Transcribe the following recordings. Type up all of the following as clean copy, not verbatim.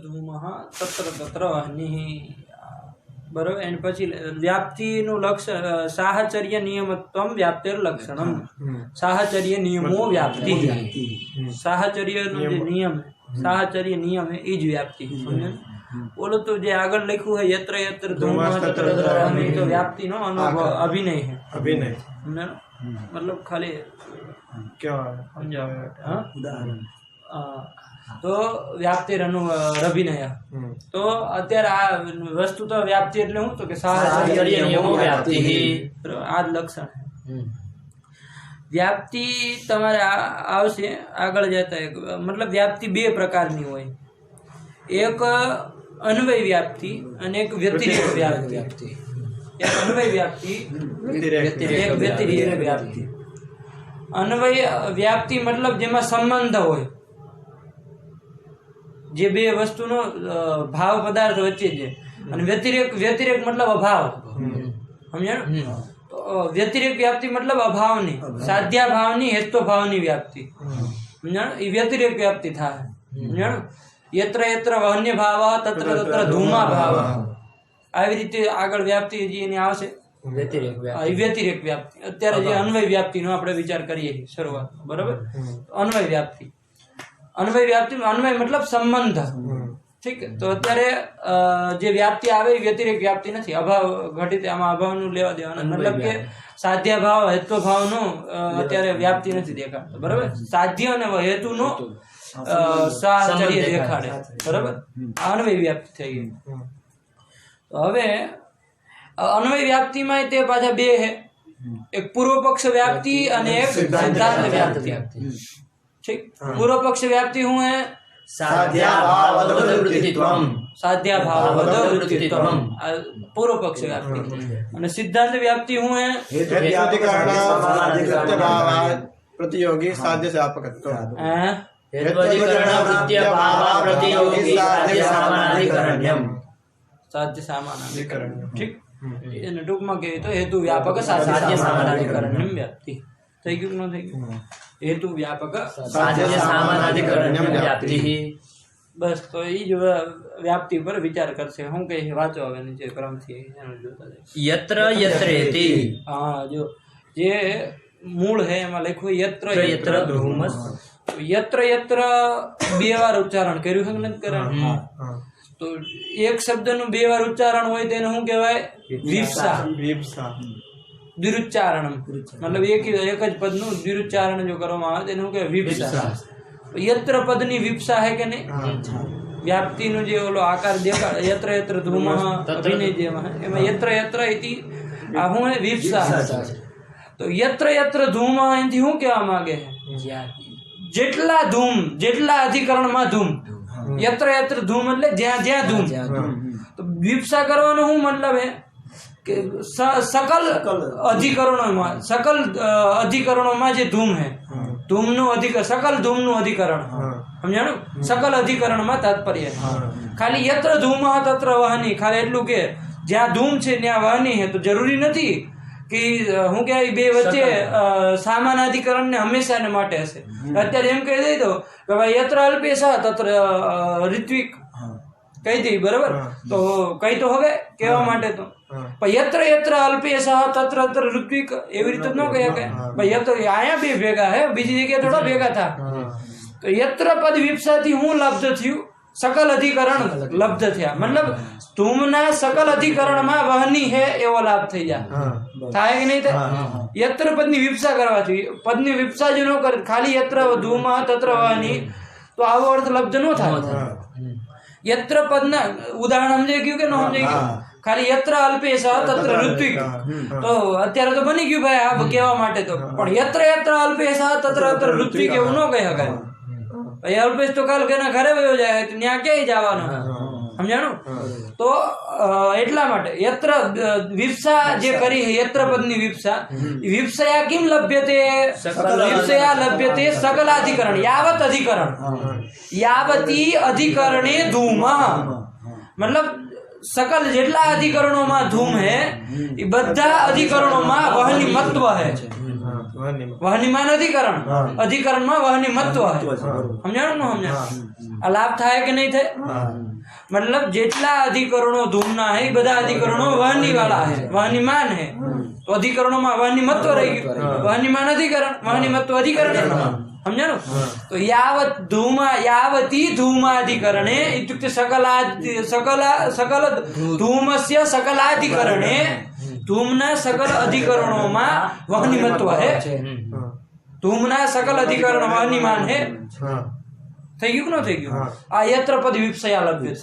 ધૂમઃ તત્ર તત્ર વહ્નિઃ બરોબર. એની પછી વ્યાપ્તિનું લક્ષણ સાહચર્ય નિયમત્વમ વ્યાપ્તિર લક્ષણમ. સાહચર્ય નિયમો વ્યાપ્તિ. સાહચર્યનો જે નિયમ સાહચર્ય નિયમ એ જ વ્યાપ્તિ. બોલો તો જે આગળ લખ્યું है यत्र यत्र धूमः तत्र तत्र वह्निः तो व्याप्ति नो अभिनय है. अभिनय मतलब खाली क्या समझाओ. हाँ उदाहरण तो व्याप्ति अभिनय. तो અત્યારે આ વસ્તુ તો વ્યાપ્તિ એટલે હું તો કે સાહચર્ય નિયમો વ્યાપ્તિ આ જ લક્ષણ. વ્યાપ્તિ તમારે આવશે આગળ જતા. મતલબ વ્યાપ્તિ બે પ્રકારની હોય. એક અન્વય વ્યાપ્તિ અને એક વ્યતિરેક વ્યાપ્તિ. એક અન્વય વ્યાપ્તિ, એક વ્યતિરેક વ્યાપ્તિ. અન્વય વ્યાપ્તિ મતલબ જેમાં સંબંધ હોય, જે બે વસ્તુનો ભાવ પદાર્થ વચ્ચે છે. અને વ્યતિરેક મતલબ અભાવ. સમજાણું? તો વ્યતિરેક વ્યાપ્તિ મતલબ અભાવની, સાધ્યા ભાવની, હેતો ભાવની વ્યાપ્તિ. સમજાણું? એ વ્યતિરેક વ્યાપ્તિ થાય. સમજાણું? યત્ર યત્ર વહન્ય ભાવ તત્ર તત્ર ધૂમા ભાવ. આવી રીતે આગળ વ્યાપ્તિ એની આવશે વ્યતિરેક વ્યાપ્તિ. અત્યારે જે અન્વય વ્યાપ્તિનો આપણે વિચાર કરીએ છીએ શરૂઆત. બરોબર. અન્વય વ્યાપ્તિ, અન્વય વ્યાપ્તિ, અન્વય મતલબ સંબંધ. ઠીક. તો અત્યારે જે વ્યાપ્તિ આવે એ વ્યતિરેક વ્યાપ્તિ નથી. અભાવ ઘટિત, આમાં અભાવનું લેવા દેવાનું. મતલબ કે સાધ્ય ભાવ હેતુ ભાવનું અત્યારે વ્યાપ્તિ નથી દેખાડતો. બરોબર. સાધ્ય અને હેતુનો સાહચર્ય દેખાડે. બરોબર. અન્વય વ્યાપ્તિ થઈ ગઈ. હવે અન્વય વ્યાપ્તિમાં તે પાછા બે છે. એક પૂર્વ પક્ષ વ્યાપ્તિ અને એક સિદ્ધાંત વ્યાપ્તિ. ठीक. पूर्व पक्ष व्याप्ति हूँ है साध्याभाववद्वृत्तित्वम पूर्व पक्ष व्याप्ति. और सिद्धांत व्याप्ति हूँ है प्रतियोगी साध्य सापकत्व. साध्य सामानाधिकरण्यम. ठीक. टूंकમાં કહીએ તો હેતુ વ્યાપક સાધ્ય સામાનાધિકરણ્યમ વ્યાપ્તિ. થઈ ગયું ન થઈ ગયું? हेतु व्यापक साध्य सामानाधिकरण्यम व्याप्ति. बस तो ये जो व्याप्ति पर विचार करसे हूं के वाचो હવે નીચે ક્રમથી એનો જોતા જાય. यत्र यत्रेति. हां जो જે મૂળ है એમાં લખ્યું यत्र यत्र धूमस्. यत्र यत्र બે વાર ઉચ્ચારણ કર્યું છે કે નથી કર્યું? તો એક શબ્દનું બે વાર ઉચ્ચારણ હોય તેને શું કહેવાય? વિપ્સા. વિપ્સા द्विरुच्चारणम. मतलब एक જ પદનું દ્વિરુચ્ચારણ જો કરવામાં આવે તેને શું કહેવાય? વિપ્સા. યત્ર પદની વિપ્સા હે કે નહીં? વ્યાપ્તિનો જે ઓલો આકાર દેખાડે યત્ર યત્ર ધૂમઃ અભિનય જેમાં એમાં યત્ર યત્ર ઇતિ આ શું હે? વિપ્સા. તો યત્ર યત્ર ધૂમઃ એથી શું કહેવા માંગે છે? જેટલા ધૂમ, જેટલા અધિકરણમાં ધૂમ. યત્ર યત્ર ધૂમ એટલે જ્યાં જ્યાં ધૂમ. તો વિપ્સા કરવાનો શું મતલબ હે કે सकल अधिकरणों જે ધૂમ હે, ધૂમનું અધિકરણ, सकल ધૂમનું અધિકરણ. સમજાણું? सकल અધિકરણ માં તાત્પર્ય. ખાલી યત્ર ધૂમઃ તત્ર વહનિ, ખાલી એટલું કે જ્યાં ધૂમ છે ત્યાં વહનિ હે. તો જરૂરી નથી કે હું કે બે વચ્ચે સામાન અધિકરણ ને હંમેશા માટે હશે. અત્યારે એમ કહી દઈ દો કે ભાઈ યત્ર અલ્પેશ તત્ર ઋત્વિક કહી દઈ. બરાબર. તો કઈ તો હવે કહેવા માટે તો યત્ર યત્ર અલ્પેશ તત્ર તત્ર ઋત્વિક એવી રીતે ન કહે કે ભાઈ યત્ર આયા બે ભેગા હે, બીજી જગ્યાએ થોડા ભેગા થા. તો યત્ર પદ વિપ્સાથી હું લબ્ધ થયું? सकल અધિકરણ લબ્ધ થયા. મતલબ ધૂમના सकल અધિકરણમાં વહની હે એવો લાભ થઈ જાય. થાય કે નહીં થાય? યત્ર પદની વિપ્સા કરવા જોઈએ. પદની વિપ્સા જો ન કરે, ખાલી યત્ર ધૂમઃ તત્ર વહની, તો આવો અર્થ લબ્ધ ન થાય. યત્ર પદના ઉદાહરણ સમજાઈ ગયું કે ન સમજાઈ ગયું? ખાલી યત્ર અલ્પેશ તત્ર ઋત્વિક, તો અત્યારે તો બની ગયું ભાઈ આ કહેવા માટે તો. પણ યત્ર યત્ર અલ્પેશ તત્ર તત્ર ઋત્વિક એવું ન કહી શકાય. ભાઈ અલ્પેશ તો કાલ કેના ઘરે વયો જાય તો ત્યાં ક્યાંય જવાનું. સમજાણું? તો એટલા માટે યત્ર વિપ્સા જે કરી છે યત્ર પદની વિપ્સા, વિપ્સયા કિમ લભ્યતે? વિપ્સયા લભ્યતે સકલાધિકરણ યાવત અધિકરણ. યાવતી અધિકરણે ધૂમઃ. મતલબ सकल જેટલા અધિકરણોમાં ધૂમ હે એ બધા અધિકરણોમાં વહની મત્વ હે. વહનીમાન અધિકરણ અધિકરણમાં વહનીમત્વ સમજાણું ને સમજાણું આ લાભ થાય કે નહીં થાય मतलब જેટલા અધિકરણો ધૂમના હે બધા અધિકરણો વહની વાળા હે વહનીમાન હે तो अधिकरणों में वहनीमत्व रही वहनीमान अधिकरण वहनीमत्व अधिकरण समझानु तो यावत् धूमा यावती धूमाधिकरणे इत्युक्ते सकल धूमस्य सकलाधिकरणे धूमना सकल अधिकरणों में वहनीमत्व है धूमना सकल अधिकरण वहनीमान है થઈ ગયું કે ન થઈ ગયું આ યત્ર પદ વિપસયા લભ્ય છે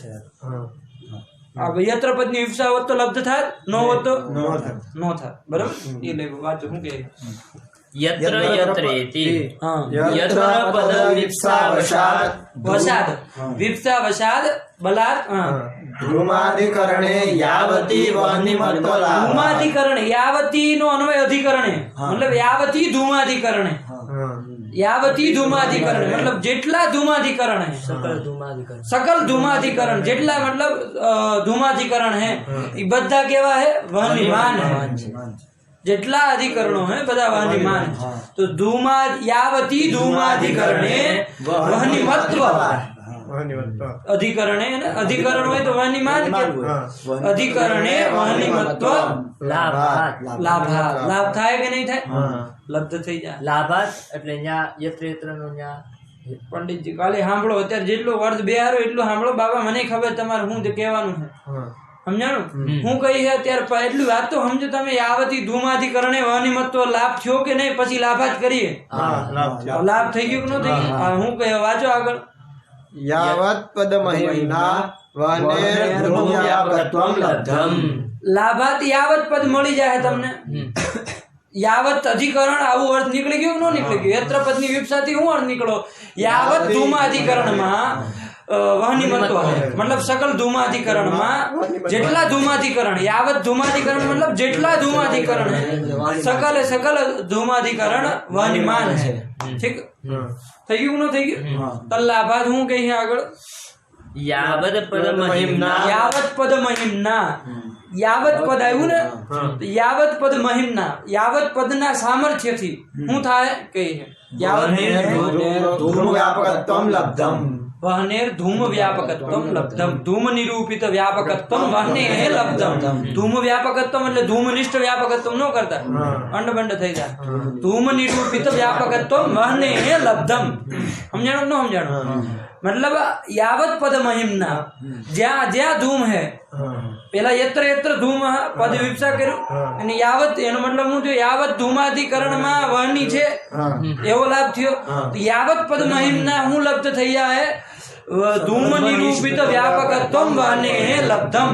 આ યત્ર પદ ની વિપસા હોત તો લબ્ધ થાત નો હોત તો નો થાત બરાબર એ લે વાત શું કે यत्र यत्रेति हाँ यत्र पद विप्सावशात् वशाद विपसा वशाद बलात् धूमाधिकरणे यावती वहनीमत्व लाभ धूमाधिकरण यावती नो अन्वय अधिकरण है मतलब यावती धूमाधिकरण है यावती धूमाधिकरण मतलब जेटला धूमाधिकरण है सकल धूमाधिकरण जेटला मतलब धूमाधिकरण है ये बधा केवा है वहनीमान है जेटला अधिकरणों है बधा वहनीमान है तो धूमा यावती धूमाधिकरणे वहनीमत्व अधिकरणे अधिकरण હોય તો વહનીમાન કેવું अधिकरणे वहनीमत्व लाभात लाभ થાય કે નહીં થાય લબ્ધ થઈ જાય लाभात એટલે ન્યા यत्र यत्र નો ન્યા પંડિતજી કાલે સાંભળો અત્યારે જેટલો વર્ધ બેહારો એટલું સાંભળો બાબા મને ખબર તમારે શું કહેવાનું છે સમજાણું હું કહી છે ત્યારે એટલું વાત તો સમજો તમે યાવતી ધૂમાધિકરણે વહનીમત્વ લાભ થયો કે નહીં પછી લાભાત કરીએ લાભ થઈ ગયો કે ન થઈ ગયો હું કહે વાંચો આગળ यावत् पद महिम्ना वहनेर धूमव्यापकत्वं लब्धम लाभात यावत पद मળી જાય તમને यावत अधिकरण આવું અર્થ નીકળી ગયો કે ન નીકળી ગયો યત્ર પદની વિપસાથી હું અર્થ નીકળો यावत ધૂમાધિકરણમાં वहनीमत्व है मतलब सकल धूमाधिकरणમાં જેટલા ધૂમાધિકરણ यावत धूमाधिकरण मतलब જેટલા ધૂમાધિકરણ है सकल धूमाधिकरण वहनीमान है ठीक થઈ ગયું ન થઈ ગયું તો લાભાત હું કહી આગળ यावद पद महिम्ना यावत पद महिम्ना यावत पद આવ્યું ને यावत पद महिम्ना यावत पदના સામર્થ્યથી શું થાય કહી यावत धूमव्यापकत्वं लब्धम वहनेर धूम व्यापकत्वं लब्धम धूम निरूपित व्यापकत्वं वहनेह लब्धम धूम व्यापकत्वं એટલે ધૂમનિષ્ઠ વ્યાપકત્વમ ન કરતા અંડબંડ થઈ જાય ધૂમ નિરૂપિત વ્યાપકત્વમ વહનેહ લબ્ધમ સમજાણો ન સમજાણો मतलब यावत पद महिम्ना ज्या ज्या धूम है પેલા યત્ર યત્ર ધૂમ પદ વિપસા કર્યું અને યાવત એનો મતલબ હું થયો યાવત ધૂમાધિકરણમાં વહની છે એવો લાભ થયો યાવત પદ महिम्ना હું લબ્ધ થઈ જાય ધૂમ નિરૂપિત વ્યાપકત્વમ વહને લબ્ધમ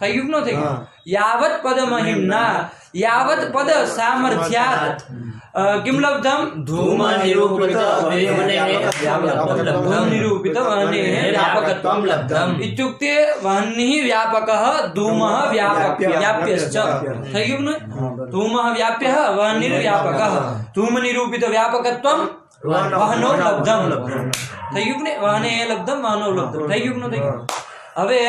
થઈ ગયું ન થઈ ગયું यावत पद महिम्ना यावत पद सामर्थ्यात् किम लब्धम धूम निरूपित व्यापकत्वं लब्धम इत्युक्ते वह्निः व्यापकः धूमः व्याप्यश्च થઈ ગયું ને ધૂમः व्याप्यः वह्निर्व्यापकः धूम निरूपित व्यापकत्वं वहनो लब्धम થઈ ગયું ને વહને લબ્ધમ વહનો લબ્ધમ થઈ ગયું ન થઈ ગયું હવે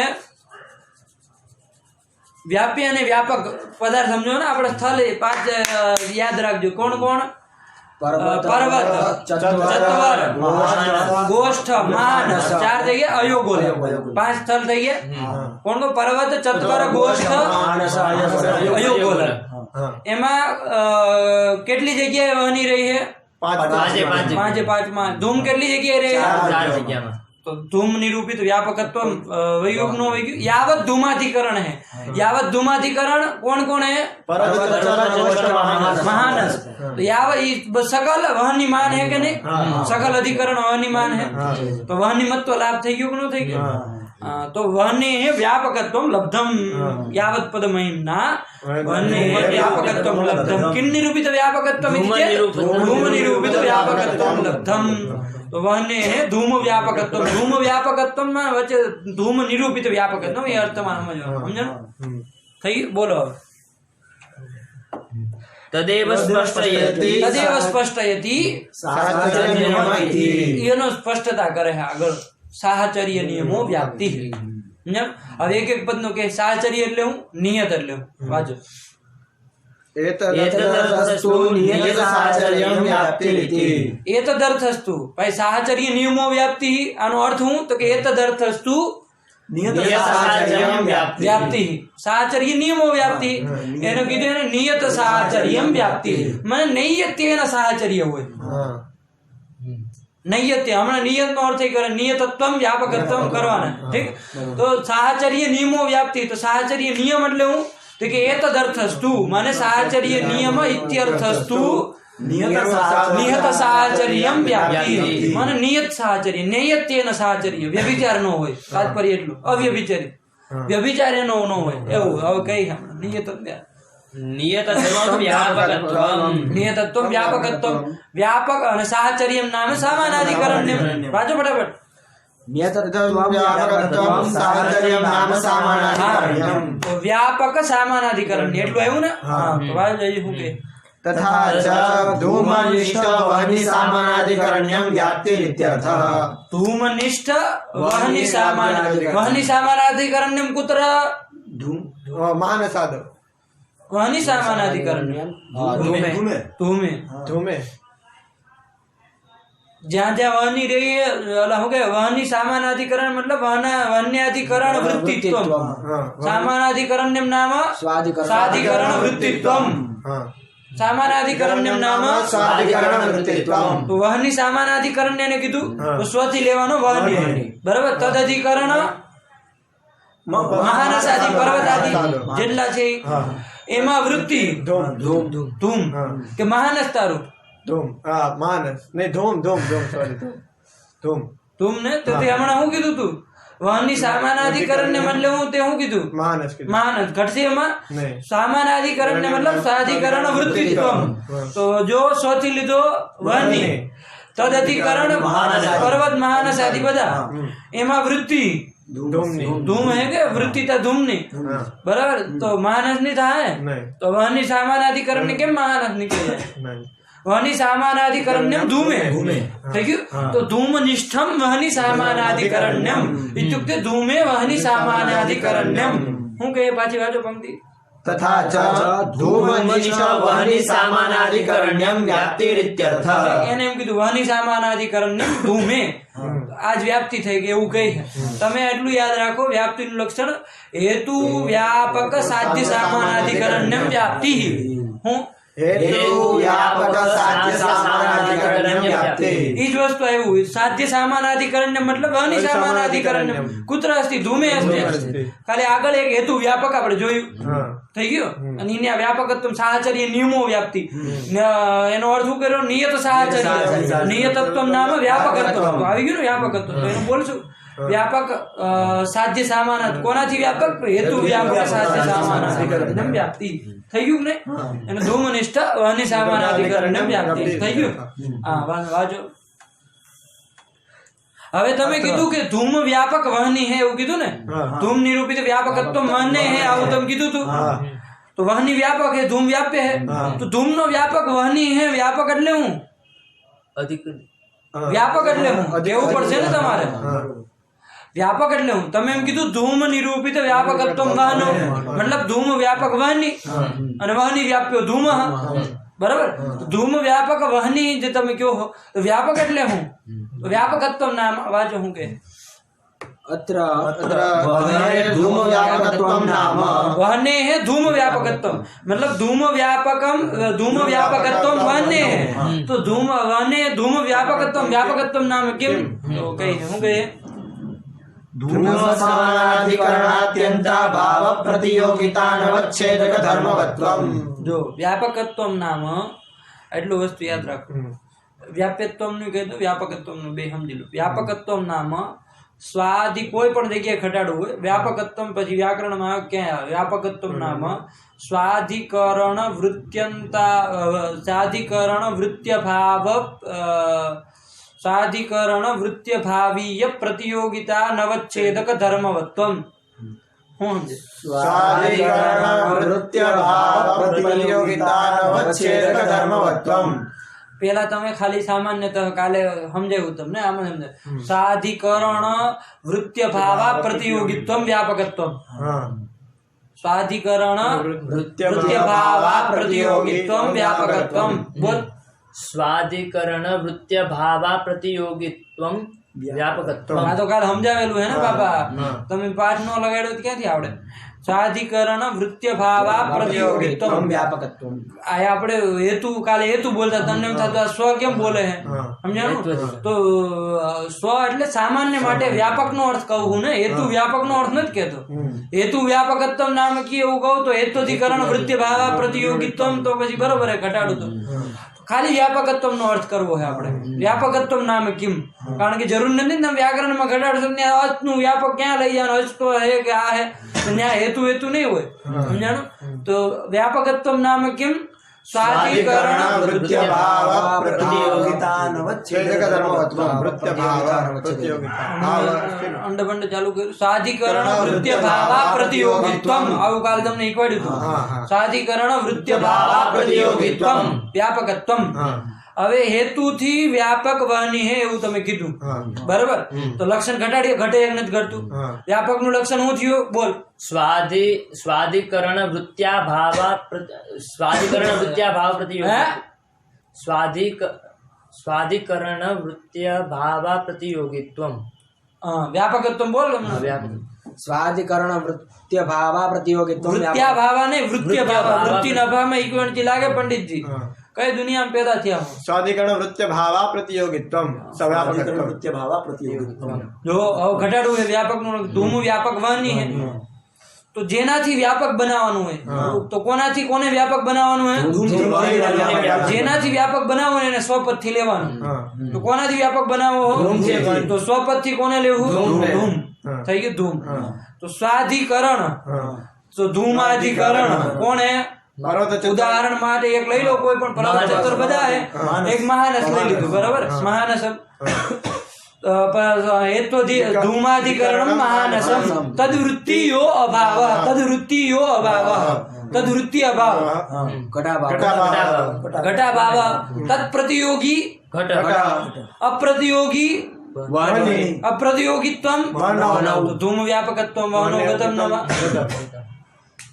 व्याप्य અને व्यापक पदार्थ समझो ना આપણે સ્થળ 5 યાદ રાખજો કોણ કોણ पर्वत चत्वर गोष्ठ मानस 4 થઈ ગયા અયોગોલ 5 સ્થળ થઈ ગયા કોણ કોણ पर्वत चत्वर गोष्ठ मानस अयोगोल એમાં કેટલી જગ્યાએ વહની રહી છે પાંચે માં ધૂમ કેટલી જગ્યાએ રહી 4 જગ્યામાં तो धूम निरूपित व्यापकत्व वयोग नो वयोग यावत धूमाधिकरण है यावत धूमाधिकरण कौन कौन है महानस तो यावत सकल वहनीमान है कि नहीं सकल अधिकरण वहनीमान है तो वहनीमत्व लाभ થઈ ગયો કે ન થઈ ગયો तो वहने व्यापकत्वं लब्धम यावत पद महिम्ना वहने व्यापकत्वं लब्धम किन निरूपित व्यापकत्वम धूम निरूपित व्यापकत्वं लब्धम तो वहने धूम व्यापकत्वम में वच्चे धूम निरूपित व्यापकत्वम ये अर्थ में समझो થઈ બોલો तदेव स्पष्टयति એનો સ્પષ્ટતા કરે છે આગળ સાહચર્ય નિયમો વ્યાપ્તિ હવે એક એક પદ નો કે સાહચર્ય એટલે હું નિયત એટલે વાંચો एतदर्थस्तु नियतसाहचर्यं व्याप्तिरिति एतदर्थस्तु भाई साहचर्य नियमो व्याप्ति આનો અર્થ હું તો કે एतदर्थस्तु नियतसाहचर्यं व्याप्ति व्याप्ति साहचर्य नियमो व्याप्ति એનો કીધું એને નિયત સાહચર્યમ વ્યાપ્તિ મને નૈયત્યેન સાહચર્ય હોય નૈયત્ય હમણાં નિયત નો અર્થ કરે નિયતત્વમ વ્યાપકત્વમ કરવાના ઠીક તો સાહચર્ય નિયમો વ્યાપ્તિ તો સાહચર્ય નિયમ એટલે હું તો કે एतदर्थस्तु माने साहचर्य नियम इत्यर्थस्तु नियत साहचर्यम व्याप्ति माने नियत साहचर्य नैयत्येन साहचर्य व्यभिचार नो होय तात्पर्य એટલું અવ્યભિચારી વ્યભિચાર એનો નો હોય એવું હવે કઈ નિયત નિયતત્વમ વ્યાપકત્વમ નિયતત્વમ વ્યાપકત્વમ વ્યાપક અને સાહચર્યમ નામે સામાનાધિકરણ્ય વાંચો ફટાફટ व्यापकत्वं साहचर्यं नाम सामानाधिकरण्यम् તો વ્યાપક સામાનાધિકરણ્ય એટલું આવ્યું ને હા તો વાંચો શું કે तथा च धूमनिष्ठ वह्नि सामानाधिकरण्यं व्याप्तिरित्यर्थः धूमनिष्ठ वह्नि सामानाधिकरण्यं कुत्र मानसाद वह्नि सामानाधिकरण्यं धूमे धूमे જ્યાં જ્યાં વહની રહી શું કે વહની સામાનાધિકરણ मतलब વહન્યાધિકરણ વૃત્તિત્વમ સામાનાધિકરણ્યમ નામ સ્વાધિકરણ વૃત્તિત્વમ સામાનાધિકરણ્યમ નામ સ્વાધિકરણ વૃત્તિત્વમ તો વહની સામાનાધિકરણ્ય ને કીધું તો સ્વથી લેવાનો વહની બરાબર તદધિકરણ મહાનસાદિ પર્વતાદિ જેટલા છે એમાં વૃત્તિ ધૂમ કે મહાનસ તારું धूम मानस नहीं धूम धूम धूम सॉरी धूम ધૂમ ને તો તે હમણાં શું કીધું તું વહની સામાનાધિકરણ ને મતલબ હું તે શું કીધું मानस की માનસ ઘટશે એમાં नहीं સામાનાધિકરણ ને મતલબ સાધિકરણ વૃત્તિત્વમ તો જો સોથી લીધો વહની તદધિકરણ પર્વત મહાનસ આદિ બધા એમાં વૃત્તિ ધૂમ હે કે વૃત્તિ તા ધૂમ ની બરાબર તો માનસ ની થાય नहीं તો વહની સામાનાધિકરણ ને કેમ માનસ નીકળી જાય नहीं वहनी सामानाधिकरण्यम धूमे ठीक है तो धूमनिष्ठम वहनी सामानाधिकरण्यम इत्युक्ते धूमे वहनी सामानाधिकरण्यम हूं कहे पाछी वाचो पंक्ति तथा च धूमनिष्ठ वह्नि सामानाधिकरण्यं व्याप्तिरित्यर्थः એને એમ કીધું વહની સામાનાધિકરણ્યમ ધૂમે આજ વ્યાપ્તિ થઈ ગઈ એવું કહે છે તમે એટલું યાદ રાખો વ્યાપ્તિનું લક્ષણ હેતુ વ્યાપક સાધ્ય સામાનાધિકરણ્યમ વ્યાપ્તિ હું हेतु व्यापक साध्य सामानाधिकरण्यं व्याप्ति इज वस्तु આવ્યું સાધ્ય સામાનાધિકરણ્ય मतलब વહની સામાનાધિકરણ્ય કુત્ર અસ્તિ ધૂમે અસ્તિ ખાલી આગળ એક હેતુ વ્યાપક આપણે જોયું થઈ ગયો અને એના વ્યાપકત્વ સાહચર્ય નિયમો વ્યાપ્તિ એનો અર્થ શું કર્યો નિયત સાહચર્ય નિયતત્વમ નામ વ્યાપકત્વ આવી ગયું ને વ્યાપકત્વ તો એનું બોલશું व्यापक साध्य सामान कोनाથી व्यापक हेतु व्यापक साध्य सामानाधिकरण्यम व्याप्ति થઈ ગયું ને અને ધૂમનિષ્ઠ વહની સામાનાધિકરણ્યમ વ્યાપ્તિ થઈ ગયું હા વાજો હવે તમે કીધું કે ધૂમ વ્યાપક વહની હે એવું કીધું ને ધૂમ નિરૂપિત વ્યાપકત્વ વહને હે આવું તમે કીધું તું તો વહની વ્યાપક હે ધૂમ વ્યાપ્ય હે તો ધૂમ નો વ્યાપક વહની હે વ્યાપક એટલે હું અધિક વ્યાપક એટલે હું કેવું પડશે ને તમારે व्यापक એટલે હું તમે એમ કીધું ધૂમ નિરૂપિત વ્યાપકત્વમ વહનો મતલબ ધૂમ વ્યાપક વહની અને વહની વ્યાપ્યો ધૂમ બરાબર ધૂમ વ્યાપક વહની જે તમે કહો તો વ્યાપક એટલે હું વ્યાપકત્વમ નામ વાંચો હું કે अत्र वह्ने धूम व्यापकत्वं नाम वहने है धूम व्यापकत्वम मतलब धूम व्यापकत्वम वहने है तो धूम वहने धूम व्यापकत्वम नाम केम तो कही હું કહે धूम समानाधिकरणात्यंता भाव प्रतियोगितानवच्छेदक धर्मवत्वम जो व्यापकत्वम नाम એટલું વસ્તુ યાદ રાખો વ્યાપ્યત્વમ નું કહે તો વ્યાપકત્વમ નું બે સમજી લો વ્યાપકત્વમ નામ સ્વાદિ કોઈ પણ જગ્યાએ ઘટાડવું હોય વ્યાપકત્વમ પછી વ્યાકરણમાં ક્યાં આવે વ્યાપકત્વમ નામ સ્વાધિકરણ વૃત્યંતા સાધિકરણ વૃત્ય ભાવ साधिकरण वृत्य भावीय प्रतियोगिता नवच्छेदक धर्मवत्वम હું સમજે साधिकरण वृत्य भाव प्रतियोगिता नवच्छेदक धर्मवत्वम પેલા તમે ખાલી સામાન્યતઃ કાલે સમજાવ્યું તમને આમાં સમજે સાધિકરણ વૃત્ય ભાવા પ્રતિયોગિત્વમ વ્યાપકત્વમ स्वाधिकरण वृत्त्यभावा प्रतियोगित्वम व्यापकत्वम बोल स्वाधिकरण वृत्य भावा प्रतियोगित्वम व्यापकत्वम આ તો કાલ સમજાવેલું હે ને બાપા તમે પાઠ નો લગાડ્યો તો ક્યાંથી આવડે स्वाधिकरण वृत्य भावा प्रतियोगित्वम व्यापकत्वम આ આપણે હેતુ કાલે હેતુ બોલતા તમને એમ થતું આ સ્વ કેમ બોલે હે સમજાણું તો સ્વ એટલે સામાન્ય માટે વ્યાપક નો અર્થ કહું ને હેતુ વ્યાપક નો અર્થ નથી કહેતો હેતુ વ્યાપકત્વમ નામ કી એવું કહું તો હેતુધિકરણ વૃત્ય ભાવા प्रतियोगित्वम તો પછી બરોબર હે ઘટાડું તો ખાલી વ્યાપકત્વમ નો અર્થ કરવો है આપણે વ્યાપકત્વમ નામ किम કારણ કે જરૂર નથી ને વ્યાકરણ માં ઘટાડશો ને અર્થ નું વ્યાપક ક્યાં લઈ જવાનો અર્થ તો હે કે આ હે ત્યાં હેતુ હેતુ નહીં હોય સમજાણું તો વ્યાપકત્વમ નામ किम स्वाधिकरण वृत्त्यभाव અંડ બંડ ચાલુ કર્યું स्वाधिकरण वृत्य भावा प्रतियोगित्वम આવું કાલ તમને શીખવાડ્યું હતું स्वाधिकरण वृत्य भावा प्रतियोगित्वम व्यापकत्वम હવે હેતુથી વ્યાપક વહની હે એવું તમે કીધું બરાબર તો લક્ષણ ઘટાડીએ ઘટે એક નથી ઘટતું વ્યાપક નું લક્ષણ શું થયું બોલ स्वाधिकरण वृत्या भाव प्रतियोगित्वम स्वाधिकरण वृत्य भाव प्रतियोगित्वम व्यापकत्वम बोल स्वाधिकरण वृत्य भावा प्रतियोगित्वम वृत्या भावा नहीं वृत्य भावा वृत्ति न भाव में इक्विवेलेंसी लागे पंडित जी कई दुनिया में पैदा थिया हो स्वाधिकरण वृत्य भावा प्रतियोगित्वम स्वाधिकरण वृत्य भावा प्रतियोगित्वम जो घटाडू है व्यापक નું ધૂમ વ્યાપક વહની है तो જેનાથી વ્યાપક બનાવવાનું હોય તો કોનાથી કોને વ્યાપક બનાવવાનું હોય જેનાથી વ્યાપક બનાવવાનું એને સ્વપદ થી લેવાનું તો કોનાથી વ્યાપક બનાવવો તો સ્વપદ થી કોને લેવું ધૂમ થઈ ગયું ધૂમ તો સ્વાધિકરણ તો ધૂમાધિકરણ કોણ હે ઉદાહરણ માટે એક લઈ લો કોઈ પણ પર્વત ચતુર બધા હે એક મહાનસ લઈ લીધું બરાબર મહાનસ धूमाधिकरण महानसम तद्वृत्तियो अभाव तद्वृत्ति अभाव घटाभाव तत्प्रतियोगी अप्रतियोगित्वम धूम व्यापकत्वम वहनोगतम नव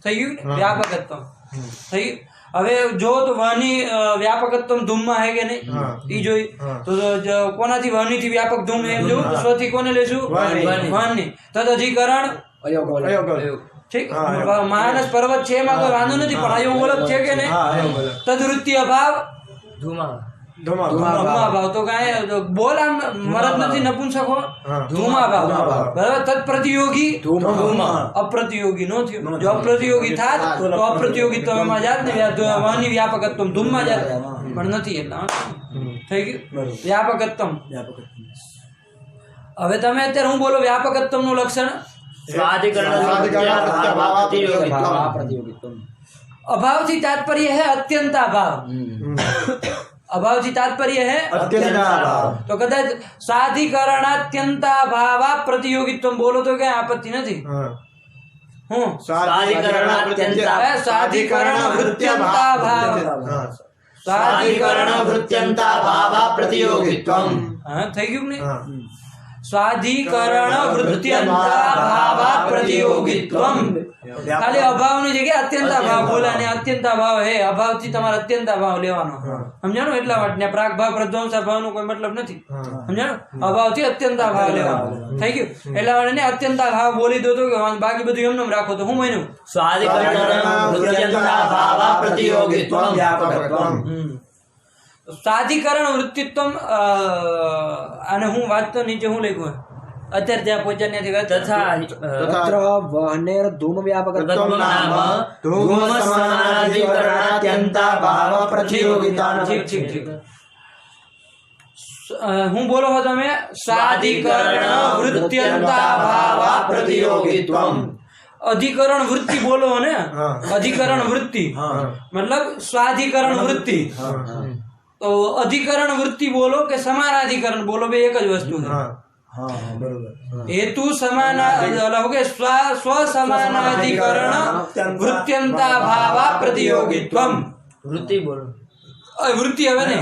થઈ ગયું વ્યાપકત્વમ થઈ ગયું હવે જો તો વહની વ્યાપકત્વમ ધૂમમાં હે કે નહીં ઈ જોઈ તો કોનાથી વહની થી વ્યાપક ધૂમ એમ જોઉં તો સ્વથી કોને લેશું વહની તદ અધિકરણ ઠીક માનસ પર્વત છે એમાં કોઈ વાંધો નથી પણ અયો ઓળખ છે કે નહીં તદવૃત્તિ અભાવ ધૂમાભાવ તો કાંઈ બોલ આમ મરદ નથી નપુંસકો ધૂમાભાવ બરાબર તદ પ્રતિયોગી અપ્રતિયોગી નો થયો જો અપ્રતિયોગી થાત તો અપ્રતિયોગી તો એમાં જાત ને વહની વ્યાપકત્વમ ધૂમમાં જાત પણ નથી એટલે થઈ ગયું વ્યાપકત્વમ હવે તમે અત્યારે હું બોલો વ્યાપકત્વમ નું લક્ષણ अभाव થી तात्पर्य है अत्यंताभाव अभाव થી तात्पर्य है अत्यंताभाव तो कदाच साधिकरणात्यंताभाव प्रतियोगित्वम बोलो तो क्या आपत्ति નથી હું साधिकरण वृत्त्यंताभाव साधिकरण वृत्त्यंताभाव प्रतियोगित्वम हां થઈ ગયું ને स्वाधिकरण वृत्त्यंताभाव प्रतियोगित्वम खाली अभाव ની જગ્યાએ અત્યંતાભાવ બોલા ને અત્યંતાભાવ હે અભાવ થી તમારે અત્યંતાભાવ લેવાનો સમજાણો એટલા માટે ને પ્રાગ ભાવ પ્રધ્વંસા ભાવ નો કોઈ મતલબ નથી સમજાણો અભાવ થી અત્યંતાભાવ લેવાનો થઈ ગયું એટલા માટે ને અત્યંતાભાવ બોલી દો તો બાકી બધું એમને રાખો તો હું માન્યું स्वाधिकरण वृत्त्यंताभाव प्रतियोगित्वम व्यापकत्वम साधिकरण वृत्तित्वम અને હું વાંચતો નીચે હું લખ્યું અત્યારે ત્યાં પહોંચ્યા નથી तथा तत्र वहनेर धूम व्यापकत्वम नाम धूम समानाधिकरणात्यंताभाव प्रतियोगिता ठीक હું બોલો છો તમે साधिकरण वृत्त्यंताभाव प्रतियोगित्वम अधिकरण वृत्ति बोलो ने अधिकरण वृत्ति मतलब स्वाधिकरण वृत्ति तो अधिकरण वृत्ति बोलो के समानाधिकरण बोलो बे एक ज वस्तु है हेतु समान हो गए स्व समानाधिकरण वृत्त्यंताभाव प्रतियोगित्वम वृत्ति बोलो वृत्ति हवे ने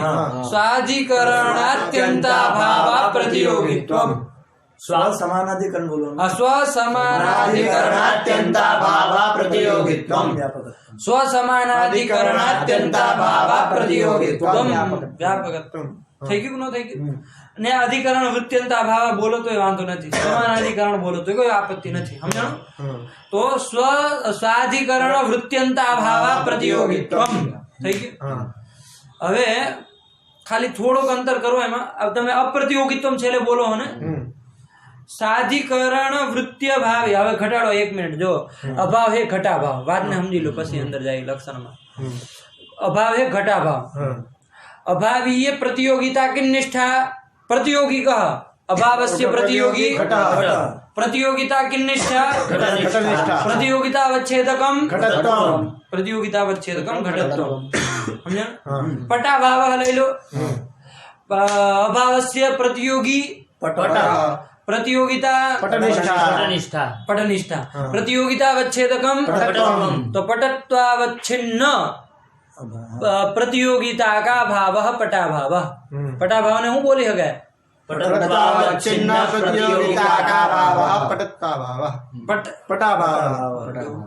स्वाधिकरणात्यंताभाव प्रतियोगित्वम સ્વસમાનાધિકરણ બોલો સ્વસમાનાધિકરણાત્યંતાભાવ પ્રતિયોગિત્વમ સ્વસમાનાધિકરણાત્યંતાભાવ પ્રતિયોગિત્વમ વ્યાપકત્વમ થઈ ગયું કે ન થઈ ગયું ને અધિકરણ વૃત્યંતાભાવ બોલો તો વાંધો નથી સમાનાધિકરણ બોલો તો કોઈ આપત્તિ નથી સમજાણું તો સ્વાધિકરણ વૃત્યંતાભાવ પ્રતિયોગિત્વમ થઈ ગયું હવે ખાલી થોડુંક અંતર કરો એમાં તમે અપ્રતિયોગિત્વમ છેલ્લે બોલો ને સાધિકરણ વૃત્ય ભાવે હવે ઘટાડો 1 મિનિટ જો અભાવ હે ઘટાભાવ વાતને સમજી લો પછી અંદર જાય લક્ષણમાં અભાવ હે ઘટાભાવ અભાવીય प्रतियोगिता की निष्ठा प्रतियोगी कह अभावस्य प्रतियोगी प्रतियोगिता की निष्ठा प्रतियोगिता अवच्छेदकम प्रतियोगिता अवच्छेदकम घटत्वम समझे पटा भाव ले लो अभावस्य प्रतियोगी प्रतियोगिता पटनिष्ठा प्रतियोगिता अवच्छेदकम तो पटत्वावच्छिन्न प्रतियोगिता का भाव पटाभाव पटाभाव ने હું બોલી હગે पटत्वावच्छिन्न प्रतियोगिता का भाव पटत्वाभाव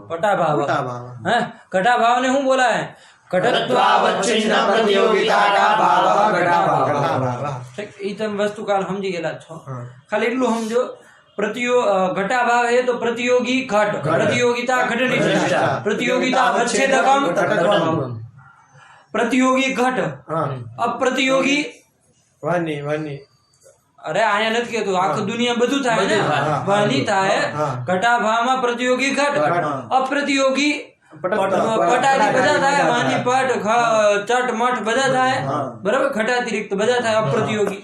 पटाभाव हैं घटाभाव ने હું बोला है घटत्वावच्छिन्न प्रतियोगिता का भाव घटाभाव ई તમે વસ્તુ કાલ સમજી ગયેલા છો ખાલી એટલું સમજો घटाभाव है तो प्रतियोगी घट प्रतियोगिता घटनिष्ठा प्रतियोगिता अवच्छेदकम प्रतियोगी घट अप्रतियोगी वानी वानी अरे आया નથી કેતો આખી દુનિયા બધું થાય ને વાની થાય ઘટાભાવમાં પ્રતિયોગી ઘટ અપ્રતિયોગી પટાદી બધા થાય વાની પટ ચટ મઠ બધા થાય બરાબર ઘટાતિરિક્ત બધા થાય અપ્રતિયોગી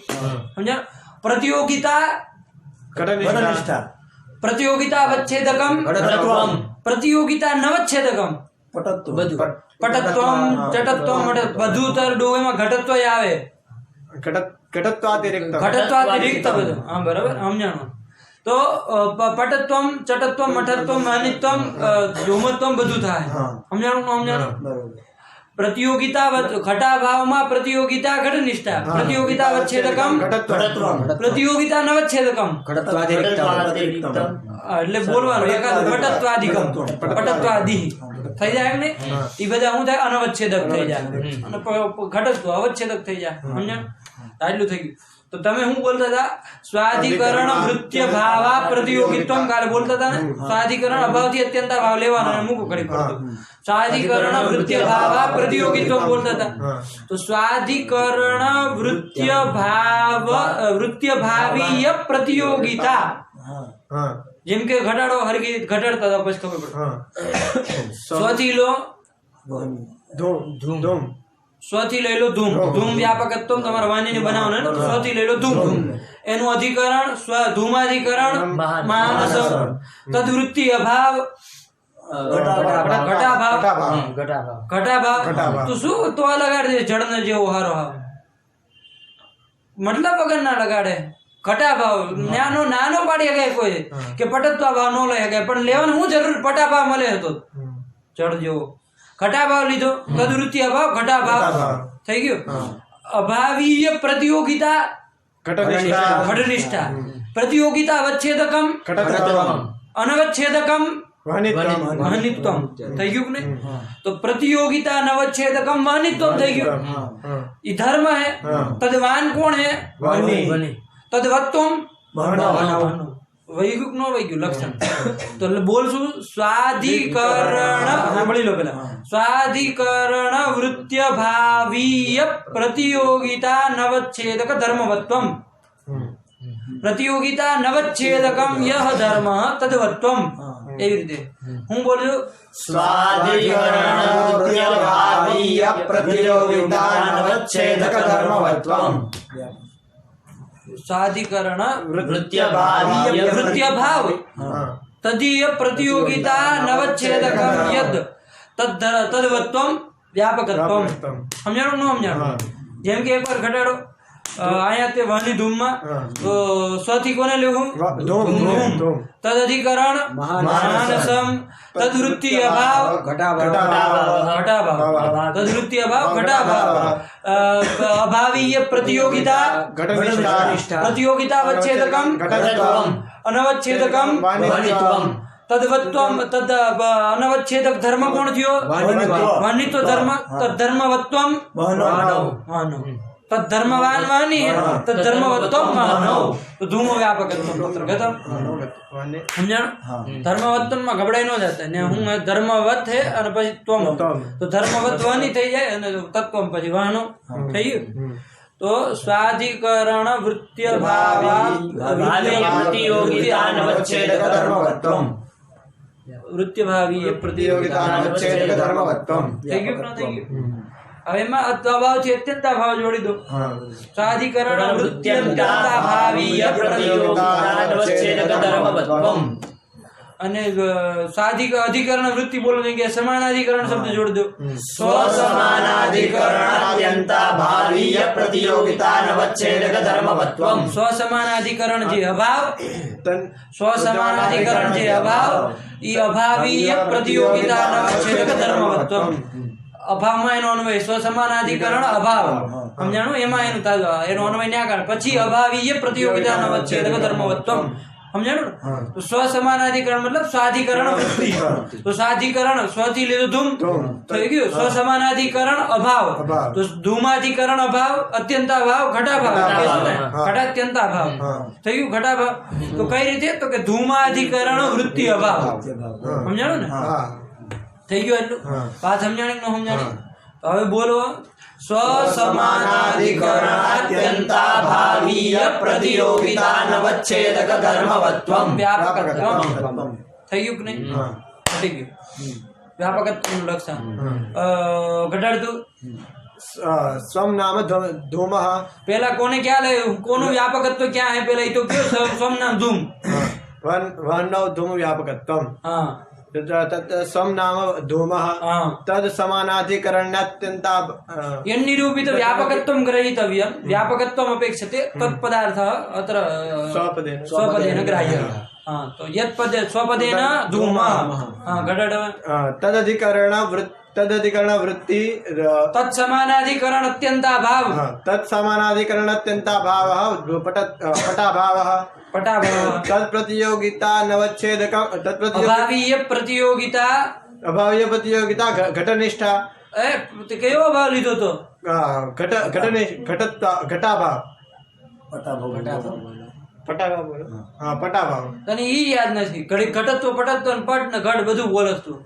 સમજ્યા प्रतियोगिता घटनिष्ठा प्रतियोगिता अवच्छेदकम प्रतियोगिता नवच्छेदकम पटत्वम चटत्वम બધું તરડું એમાં ઘટત્વ આવે घटत्वातिरिक्त घटत्वातिरिक्त બધું હા બરાબર સમજાણો તો પટત્વમ ચટત્વમ મઠત્વમ માનિત્વમ ધૂમત્વમ બધું થાય સમજાણો प्रतियोगिता घटाभावમાં प्रतियोगिता घटनिष्ठा प्रतियोगिता अवच्छेदकम प्रतियोगिता नवच्छेदकम એટલે બોલવાનું એકાદ પટત્વાધિકમ પટત્વાધિ થઈ જાય ને એ બધા હું થાય અનવચ્છેદક થઈ જાય અને ઘટત્વ અવચ્છેદક થઈ જાય સમજ્યા આટલું થઈ ગયું તો તમે હું બોલતા હતા સ્વાધિકરણ વૃત્ય ભાવા પ્રતિયોગિત્વમ કાલે બોલતા હતા ને સ્વાધિકરણ અભાવથી અત્યંત ભાવ લેવાનો અને મૂકો કરી પડતો સ્વાધિકરણ વૃત્ય ભાવા પ્રતિયોગિત્વમ બોલતા હતા તો સ્વાધિકરણ વૃત્ય ભાવીય પ્રતિયોગિતા જેમ કે ઘટાડો હરકી ઘટાડતા હતા પછી ખબર પડે સ્વથી લો धूम સ્વથી લઈ લો ધૂમ ધૂમ વ્યાપકત્વમ તમારા વાણીને બનાવવાનો ને સ્વથી લઈ લો ધૂમ એનું અધિકરણ સ્વ ધૂમાધિકરણ માનસ તદવૃત્તિ અભાવ ઘટાભાવ તો શું તો આ લગાડે જળને જેવો હારો હાવ મતલબ વગર ના લગાડે ઘટાભાવ નાનો પાડી શકે કોઈ કે પટત્વા ભાવ ન લઈ શકે પણ લેવાનું શું જરૂર પટાભાવ મળે હતો જળ જેવો घटाभाव लीधो तदवृत्ति अभाव घटाभाव થઈ ગયું अभावीय प्रतियोगिता घटनिष्ठा प्रतियोगिता अवच्छेदकम अनवच्छेदकम वहनित्वम થઈ ગયું ને તો प्रतियोगिता अनवच्छेदकम वहनित्वम થઈ ગયું ये धर्म है तदवान कौन है वहनी तदवत्वम વૈગુક નો વૈગુ લક્ષણ તો બોલશું સ્વાધિકરણ સાંભળી લો પેલા સ્વાધિકરણ વૃત્ય ભાવીય પ્રતિયોગિતા નવચ્છેદક ધર્મવત્વમ પ્રતિયોગિતા નવચ્છેદકમ યહ ધર્મ તદવત્વમ એવી રીતે હું બોલું સ્વાધિકરણ વૃત્ય ભાવીય પ્રતિયોગિતા નવચ્છેદક ધર્મવત્વમ साधिकरण वृत्य भाव तदीय प्रतियोगिता नवच्छेदकम यद तदवत्वम व्यापकत्वम समझाणो न समझाणो જેમ કે એકવાર ઘટાડો અહીંયા તે વહની ધૂમમાં તો સ્વથી કોને લેવું ધૂમ ધૂમ તદ અધિકરણ મહાનસમ તદવૃત્તિ અભાવ ઘટાભાવ તદવૃત્તિ અભાવ ઘટાભાવ અભાવીય પ્રતિયોગિતા ઘટનિષ્ઠા પ્રતિયોગિતા વચ્છેદકમ ઘટત્વમ અનવચ્છેદકમ વાનિત્વમ તદ્વત્વમ તદ અનવચ્છેદક ધર્મ કોણ થયો વાનિત્વ ધર્મ તદ્ધર્મવત્વમ માનવ તદ્ધર્મવાન વાની તદ્ધર્મવત્વમ માનવ તો ધૂમ વ્યાપકત્વમ તત્ર ગતમ સમજણ ધર્મવત્વમ માં ગબડાઈ ન જતા ને હું ધર્મવત હે અને પછી ત્વમ તો ધર્મવત વાની થઈ જાય અને તત્વમ પછી વાહનો થઈ ગયું તો સ્વાધિકરણ વૃત્ય પ્રતિયોગિતાનવચ્છેદક ધર્મવત્વમ વૃત્ય ભાવી એ પ્રતિયોગિતાનવચ્છેદક ધર્મવત્વમ થઈ ગયું કે ન થઈ ગયું હવે એમાં અભાવ છે અત્યંતા ભાવ જોડી દો સ્વાધિકરણ વૃત્યંતા ભાવીય પ્રતિયોગિતાનવચ્છેદક ધર્મવત્વમ અને અધિકરણ વૃત્તિ બોલો નહીં કે સમાનાધિકરણ શબ્દ જોડી દો સ્વસમાનાધિકરણાત્યંતા ભાવીય પ્રતિયોગિતાનવચ્છેદક ધર્મવત્વમ સ્વસમાનાધિકરણ જે અભાવ સ્વસમાનાધિકરણ જે અભાવ ઈ અભાવીય પ્રતિયોગિતાનવચ્છેદક ધર્મવત્વમ અભાવમાં એનો અન્વય સ્વસમાનાધિકરણ અભાવ સમજાણું એમાં એનો અન્વય ન્યા કારણ પછી અભાવીય પ્રતિયોગિતાનવચ્છેદક ધર્મવત્વમ સમજાણું તો સ્વસમાનાધિકરણ મતલબ સ્વાધિકરણ વૃત્તિ તો સ્વાધિકરણ સ્વથી લીધું ધૂમ થઈ ગયું સ્વસમાનાધિકરણ અભાવ તો ધૂમાધિકરણ અભાવ અત્યંતાભાવ ઘટાભાવ ઘટાત્યંતાભાવ થઈ ગયું ઘટાભાવ તો કઈ રીતે તો કે ધૂમાધિકરણ વૃત્તિ અભાવ સમજાણું ને થઈ ગયું એટલું વાત સમજાણી નો સમજાણી તો હવે બોલો સ્વસમાનાધિકરણાત્યંતા ભાવીય પ્રતિયોગિતાનવચ્છેદક ધર્મવત્વમ વ્યાપકત્વમ થઈ ગયું કે નહીં થઈ ગયું વ્યાપકત્વનું લક્ષણ ઘટાડતું સ્વમ નામ ધૂમઃ પેલા કોને ક્યાં લાવ્યું કોનું વ્યાપકત્વ ક્યાં હે પેલા એ તો કયો સ્વમ નામ ધૂમ વનનો ધૂમ વ્યાપકત્વમ હા तत् स्वं नाम धूमः तद् समानाधिकरण्यात्यन्ता यन्निरूपित व्यापकत्वं ग्रहीतव्यं व्यापकत्वम् अपेक्षते तत्पदार्थः अत्र स्वपदेन ग्राह्यः तो यत्पद स्वपदेन धूमः तदधिकरण वृत्ति तत्समानाधिकरण अत्यन्ताभाव तत्समानाधिकरणत्यन्ताभावः पटाभावः तत्प्रतियोगिता नवच्छेदकम अभावीय प्रतियोगिता घटनिष्ठा कयो अभाव લીધો તો घटाभाव पटाभाव તને ઈ યાદ નથી ઘડી ઘટત્વ પટત્વ અને પટ ને ઘડ બધું બોલસ તું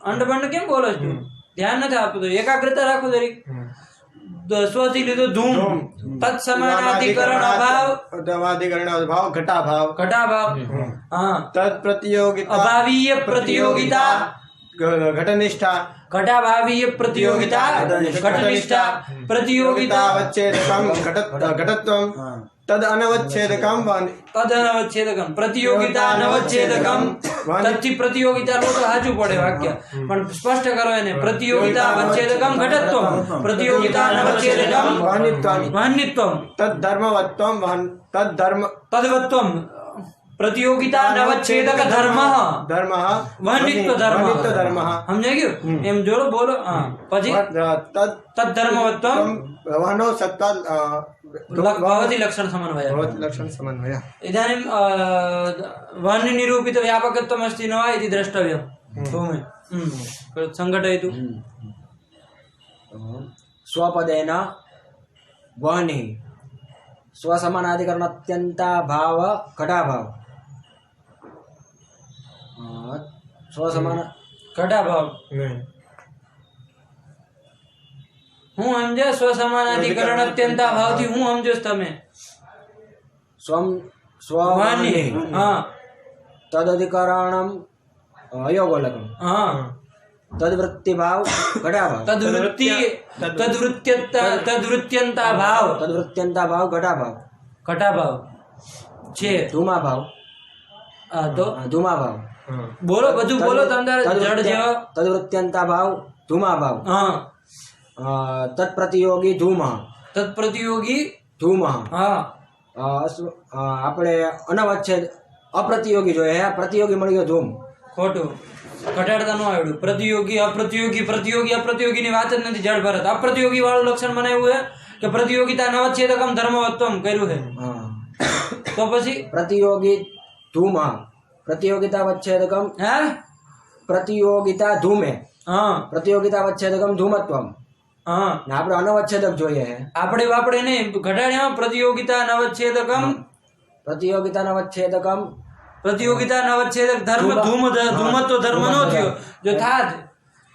અંડબંડ કેમ બોલસ તું ધ્યાન નથી આપતું તો એકાગ્રતા રાખો દરેક સ્વથી લીધો ધૂમ તત્સમાનાધિકરણ અભાવ ઘટાભાવ હા તદ પ્રતિયોગિતા અભાવીય પ્રતિયોગિતા ઘટનિષ્ઠા ઘટાભાવીય પ્રતિયોગિતા ઘટનિષ્ઠા પ્રતિયોગિતા વચ્છેદકમ ઘટત્વમ તદ અનવચ્છેદકમ પ્રતિયોગિતા અનવચ્છેદકમ તદથી પ્રતિયોગિતા લો તો સાચું પડે વાક્ય પણ સ્પષ્ટ કરો એને પ્રતિયોગિતા અવચ્છેદકમ ઘટત્વમ પ્રતિયોગિતા અનવચ્છેદકમ વાહનિત્વમ તદ્ધર્મવત્વમ તદ્વત્વમ પ્રતિયોગિતા નવચ્છેદક ધર્મ વાહનિત્વ ધર્મ સમજાઈ ગયું એમ જોડો બોલો હા પછી તદ્ધર્મવત્વમ वहनो सत्ता भवति लक्षण समन्वय इदानीं वह्नि निरूपित व्यापकत्वम् अस्ति न वा इति द्रष्टव्यं भूमि सङ्घटयतु स्वपदेन वह्नि स्वसमानाधिकरणात्यन्ताभाव घटाभाव स्वसमान घटाभाव હું સમજે સ્વસમાનાધિકરણ અત્યંતા ભાવથી હું સમજો તમે સ્વવાની હા તદધિકરણમ અયોગોલકમ હા તદવૃત્તિ ભાવ ઘટાભાવ તદવૃત્યંતા ભાવ ઘટાભાવ છે ધૂમા ભાવ તો ધૂમા ભાવ બોલો બધું બોલો તમારે જડ જેવો તદવૃત્યંતા ભાવ ધૂમા ભાવ હા તત્પ્રતિયોગી ધૂમ તત્પ્રતિયોગી ધૂમ હા આપણે અનવચ્છેદ અપ્રતિયોગી જોઈએ પ્રતિયોગી મળી ગયો ધૂમ ખોટું ઘટાડતા ન આવડ્યું પ્રતિયોગી અપ્રતિયોગી પ્રતિયોગી અપ્રતિયોગીની વાત જ નથી જળ ભારત અપ્રતિયોગી વાળું લક્ષણ બનાવ્યું છે કે પ્રતિયોગિતા નવચ્છેદકમ ધર્મવત્વમ કર્યું છે તો પછી પ્રતિયોગી ધૂમ પ્રતિયોગિતા વચ્છેદકમ હે પ્રતિયોગિતા ધૂમે હા પ્રતિયોગિતા વચ્છેદકમ ધૂમત્વમ હા ને આપણે અનવચ્છેદક જોઈએ આપણે નહીં ઘટાડ્યા પ્રતિયોગિતા નવચ્છેદકમ પ્રતિયોગિતા નવચ્છેદકમ પ્રતિયોગિતા નવચ્છેદક ધર્મ ધૂમત્વ ધર્મ નો થયો જો થાત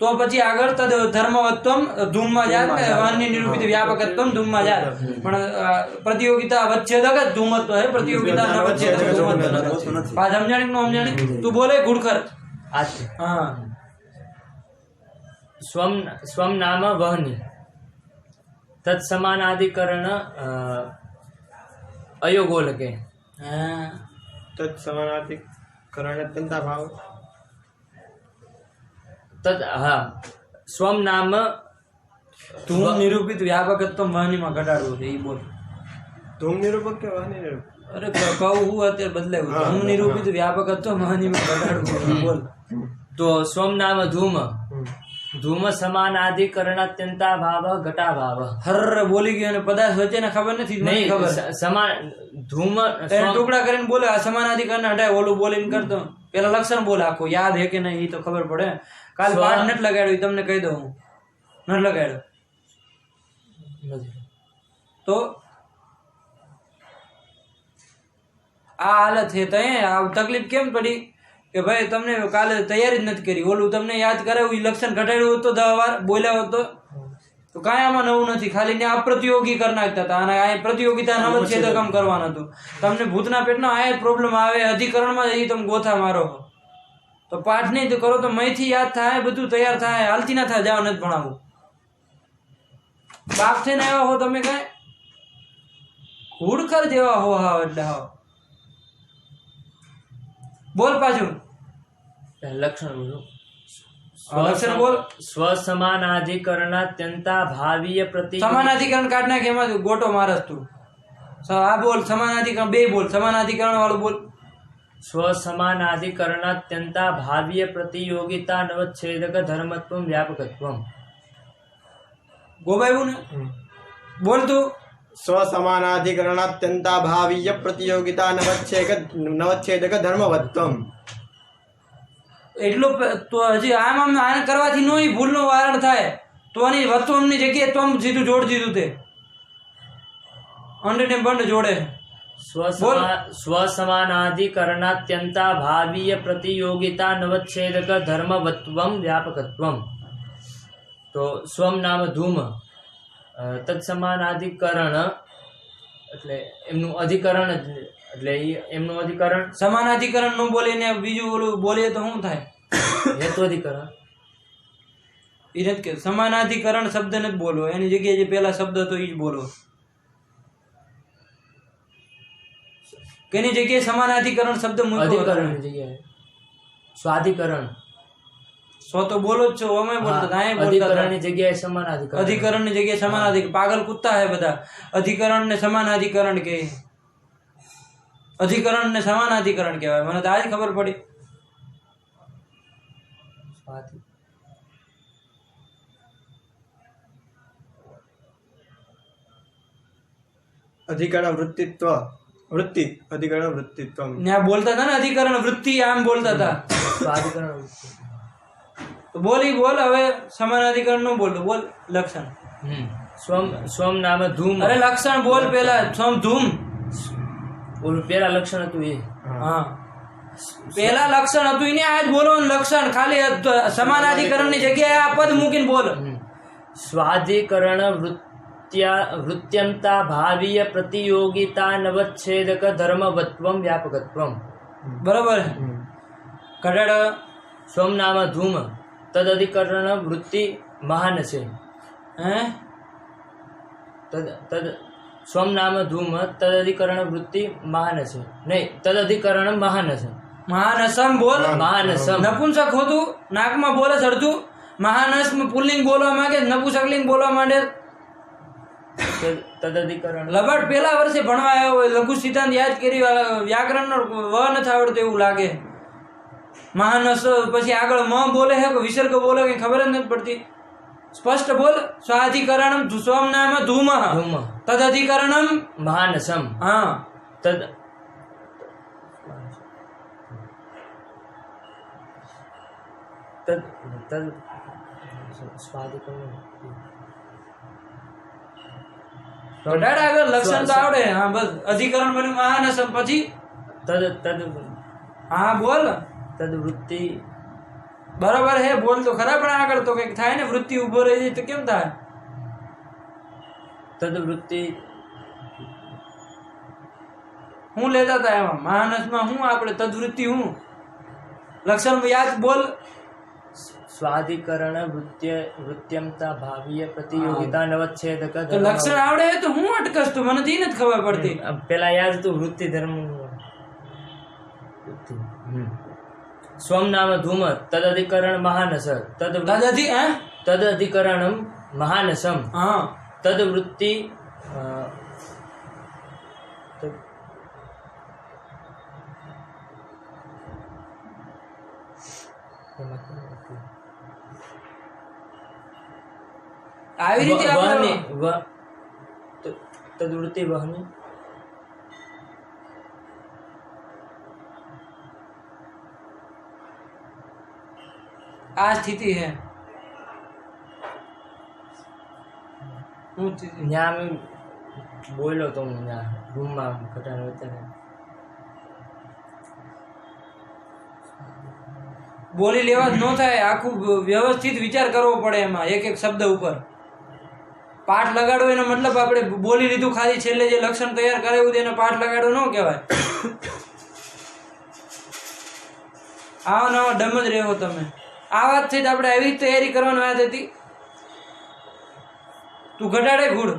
તો પછી આગળ તદ ધર્મવત્વમ ધૂમમાં જાત ને વાહનની નિરૂપિત વ્યાપકત્વમ ધૂમમાં જાત પણ પ્રતિયોગિતા વચ્છેદક જ ધૂમત્વ હે પ્રતિયોગિતા નવચ્છેદક ધૂમત્વ નથી પાછ સમજાણી નો સમજાણી તું બોલે ગુડખર હા स्वम नाम वहनी तत्समानाधिकरण अयोगोलके હા तत्समानाधिकरण अत्यंता भाव तत् हाँ स्वम नाम ધૂમ નિરૂપિત વ્યાપકત્વમ વાહનીમાં ઘટાડવું છે એ બોલ धूम निरूपक के वाहनी निरूपक અરે કહું હું અત્યારે બદલાયું ધૂમ નિરૂપિત વ્યાપકત્વમ વાહનીમાં ઘટાડવું બોલ तो स्वम नाम धूम धूम समानाधिकरणात्यंता भाव घटा भाव હર બોલી ગયો અને પદાર્થ વચ્ચે ને ખબર નથી મને नहीं ખબર समान धूम તેને ટુકડા કરીને બોલે આ સમાનાધિકરણ હટાય ઓલું બોલીને કરતો પેલા લક્ષણ બોલે આખું યાદ હે કે નહીં એ તો ખબર પડે કાલ પાઠ નથી લગાડ્યો એ તમને કહી દઉં હું નથી લગાડ્યો તો આ હાલત છે તો આ તકલીફ કેમ પડી કે ભાઈ તમને કાલે તૈયારી જ નથી કરી ઓલું તમને યાદ કરાવ્યું એ લક્ષણ ઘટાડ્યું હતું 10 વાર બોલ્યા હતો તો કાંઈ આમાં નવું નથી ખાલી ને અપ્રતિયોગી કરી નાખતા હતા અને આ પ્રતિયોગિતા નવચ્છેદકમ કરવાનું હતું તમને ભૂતના પેટનો આ પ્રોબ્લેમ આવે અધિકરણમાં એ તમે ગોથા મારો તો પાઠ નહીં તો કરો તો મયથી યાદ થાય બધું તૈયાર થાય હાલતી ના થાય જાવ નથી ભણાવવું બાપ થઈને આવ્યા હો તમે કાંઈ હુડખર જેવા હો હા એટલે હા બોલ પાછું लक्षण बोलो લક્ષણ બોલ स्वसमानाधिकरणात्यंता भावीय प्रति સમાનાધિકરણ કાઢ નાખ એમાં ગોટો મારસ તું આ બોલ સમાનાધિકરણ બે બોલ સમાનાધિકરણ વાળું બોલ स्वसमानाधिकरणात्यंता भावीय प्रतियोगिता नवच्छेदक धर्मत्वम व्यापकत्वम ગોબાયું ને બોલ તું स्वसमानाधिकरणात्यंता भावीय प्रतियोगिता नवच्छेदक धर्मवत्वम એટલું તો હજી આમ આને કરવાથી નો ભૂલનો વારણ થાય તો આની વત્વમની જગ્યાએ તમ સીધું જોડ દીધું તે અંડ ને બંડ જોડે स्वसमानाधिकरणात्यंता भावीय प्रतियोगिता नवच्छेदक धर्मवत्वम व्यापकत्वम तो स्वम नाम धूम तत्समानाधिकरण એટલે એમનું અધિકરણ એટલે એમનું અધિકરણ સમાનાધિકરણ નું બોલે ને બીજું ઓલું બોલે તો શું થાય હેતુ અધિકરણ એ નથી કે સમાનાધિકરણ શબ્દ નથી બોલો એની જગ્યાએ જે પેલા શબ્દ હતો એ જ બોલો કે એની જગ્યાએ સમાનાધિકરણ શબ્દ મૂક્યો અધિકરણ જગ્યાએ સ્વાધિકરણ સો તો બોલો જ છો અમે બોલતા આય બોલતા અધિકરણની જગ્યાએ સમાનાધિકરણ અધિકરણની જગ્યાએ સમાનાધિકરણ પાગલ કુત્તા હે બધા અધિકરણ ને સમાનાધિકરણ કે અધિકરણ ને સમાનાધિકરણ કહેવાય મને તો આજ ખબર પડી अधिकरण वृत्तित्व वृत्ति अधिकरण वृत्तित्व ત્યાં બોલતા હતા ને અધિકરણ વૃત્તિ આમ બોલતા હતા સ્વાધિકરણ તો બોલી બોલ હવે સમાનાધિકરણ નું બોલ બોલ લક્ષણ સ્વમ સ્વમ નામ ધૂમ અરે લક્ષણ બોલ પેલા સ્વમ ધૂમ ઓલું પેલા લક્ષણ હતું એ હા પેલા લક્ષણ હતું એને આજ બોલવાનું લક્ષણ ખાલી સમાનાધિકરણ ની જગ્યાએ આ પદ મૂકીને બોલ સ્વાધિકરણ વૃત્યંતા ભાવીય પ્રતિયોગિતા નવચ્છેદક ધર્મવત્વમ વ્યાપકત્વમ બરાબર કડડ સ્વમ નામ ધૂમ તદ અધિકરણ વૃત્તિ મહાન છે હે તદ સ્વમ નામ ધૂમ તદ અધિકરણ વૃત્તિ મહાન છે નહીં તદ અધિકરણ મહાન છે મહાનસમ બોલ મહાનસમ નપુંસક હોતું નાકમાં બોલે ચડતું મહાનસ પુલ્લિંગ બોલવા માંગે નપુંસકલિંગ બોલવા માંડે તદધિકરણ લબડ પેલા વર્ષે ભણવા આવ્યો હોય, લઘુ સિદ્ધાંત યાદ કરી, વ્યાકરણનો વ નથી આવડતું એવું લાગે. મહાનસ પછી આગળ મ બોલે છે કે વિસર્ગ બોલે કઈ ખબર જ નથી પડતી. સ્પષ્ટ બોલ. સ્વાધિકરણમ સ્વમ નામ ધૂમ ધૂમ તદધિકરણમ. મહાનસમ હા તદ તદ તદ સ્વાધિકરણ ઘટાડ આગળ લક્ષણ તો આવડે. હા બસ અધિકરણ બન્યું મહાનસમ. પછી તદ તદ હા બોલ. તદ વૃત્તિ બરાબર હે, બોલ તો ખરા, પણ આગળ તો કઈક થાય ને. વૃત્તિ ઉભો રહી જાય તો કેમ થાય? તદ વૃત્તિ હું લેતા હતા એમાં મહાનસમાં હું આપણે તદવૃત્તિ હું લક્ષણ યાદ બોલ. સ્વાધિકરણ વૃત્યમતા ભાવીય પ્રતિયોગિતા નવચ્છેદક તો લક્ષણ આવડે તો હું અટકસ તું, મને તી નથી ખબર પડતી. પેલા યાદ હતું વૃત્તિ ધર્મ સ્વમ નામ ધૂમ તદધિકરણ મહાનસ દાદાજી હે તદધિકરણમ મહાનસમ હા તદવૃત્તિ આવી રીતે આપણે તદવૃત્તિ વહની આ સ્થિતિ હે. હું ત્યાં અમે બોલ્યો તો હું ત્યાં રૂમમાં ઘટાડો અત્યારે બોલી લેવા જ ન થાય. આખું વ્યવસ્થિત વિચાર કરવો પડે એમાં, એક એક શબ્દ ઉપર. પાઠ લગાડવો એનો મતલબ આપણે બોલી લીધું ખાલી, છેલ્લે જે લક્ષણ તૈયાર કરાવ્યું એનો પાઠ લગાડવો ન કહેવાય. આવો નવા ડમ જ રહેવો તમે. આ વાત થઈ આપણે આવી રીતે તૈયારી કરવાની વાત હતી. તું ઘટાડે ગુડ.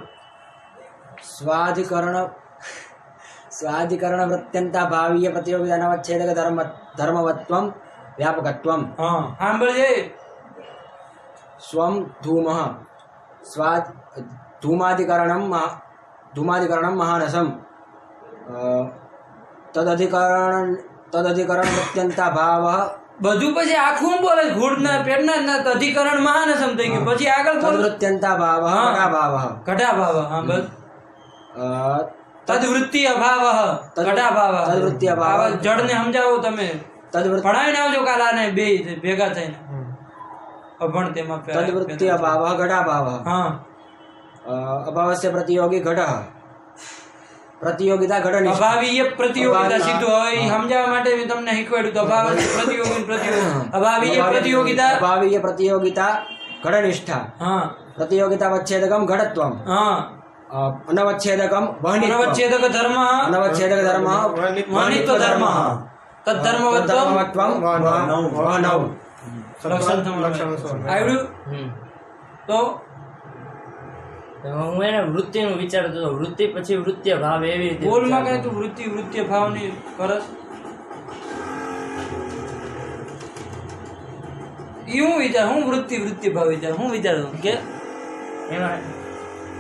સ્વાધિકરણ વૃત્યંતા ભાવીય પ્રતિયોગિતા નવચ્છેદક ધર્મવત્વમ વ્યાપકત્વમ. હા સાંભળજે. સ્વમ ધૂમઃ સ્વાદ ધૂમાધિકરણમ મહાનસમ તદધિકરણ વૃત્યંતા ભાવઃ. બધું પછી આખું બોલે ઘૂડના પેટના અધિકરણ મહાનસમ થઈ ગયું. પછી આગળ બોલ. તદવૃત્યંતા ભાવઃ ઘટા ભાવઃ. ઘટા ભાવ. હા બસ. તદવૃત્તિ અભાવ ઘટા ભાવ. તદવૃત્તિ અભાવ. આવા જડને સમજાવો તમે. ભણાવીને આવજો કાલ આને બે ભેગા થઈને. અભણ તેમાં તદવૃત્તિ અભાવઃ ઘટા ભાવઃ. હા અભાવસ્ય પ્રતિયોગી ઘટઃ. પ્રતિયોગિતા ઘટ. અભાવીય પ્રતિયોગિતા સીધું હવે ઈ સમજાવવા માટે મેં તમને શીખવાડ્યું. તો અભાવ પ્રતિયોગી અભાવીય પ્રતિયોગિતા. અભાવીય પ્રતિયોગિતા ઘટનિષ્ઠા. હા પ્રતિયોગિતા વચ્છેદકમ ઘટત્વમ. હા અનવચ્છેદકમ વહનિત્વમ. અનવચ્છેદક ધર્મ. અનવચ્છેદક ધર્મ વહનિત્વ ધર્મ. તદ્ધર્મવત્વમ વહનૌ. આવડ્યું? તો હું એને વૃત્તિનું વિચારતો હતો. વૃત્તિ પછી વૃત્ય ભાવ એવી રીતે બોલમાં કઈ તું વૃત્તિ વૃત્ય ભાવની કરસ. ઈ હું વિચાર, હું વૃત્તિ વૃત્તિ ભાવ વિચાર, હું વિચારતો કે એમાં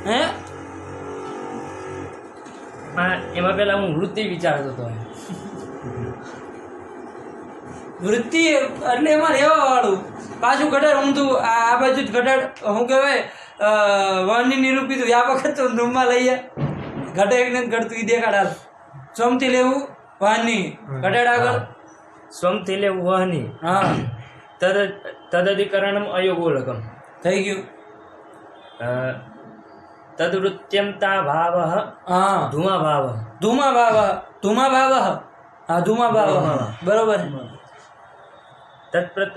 હે એમાં પેલા હું વૃત્તિ વિચારતો હતો. વૃત્તિ એટલે એમાં રહેવા વાળું. પાછું ઘટાડ ઊંધું આ બાજુ જ ઘટાડ. શું કહેવાય વનની નિરૂપિત વ્યાપક હતું રૂમમાં લઈએ. ઘટે એક ને ઘટતું ઈ દેખાડ. સોમથી લેવું વાહની ઘટાડ આગળ. સ્વમથી લેવું વહની. હા તદધિકરણમ અયોગોલકમ. થઈ ગયું. તદવૃત્યમતા ભાવ હા ધૂમા ભાવ. ધૂમા ભાવ. ધૂમા ભાવ. હા ધૂમા ભાવ. બરોબર. તત્પ્રત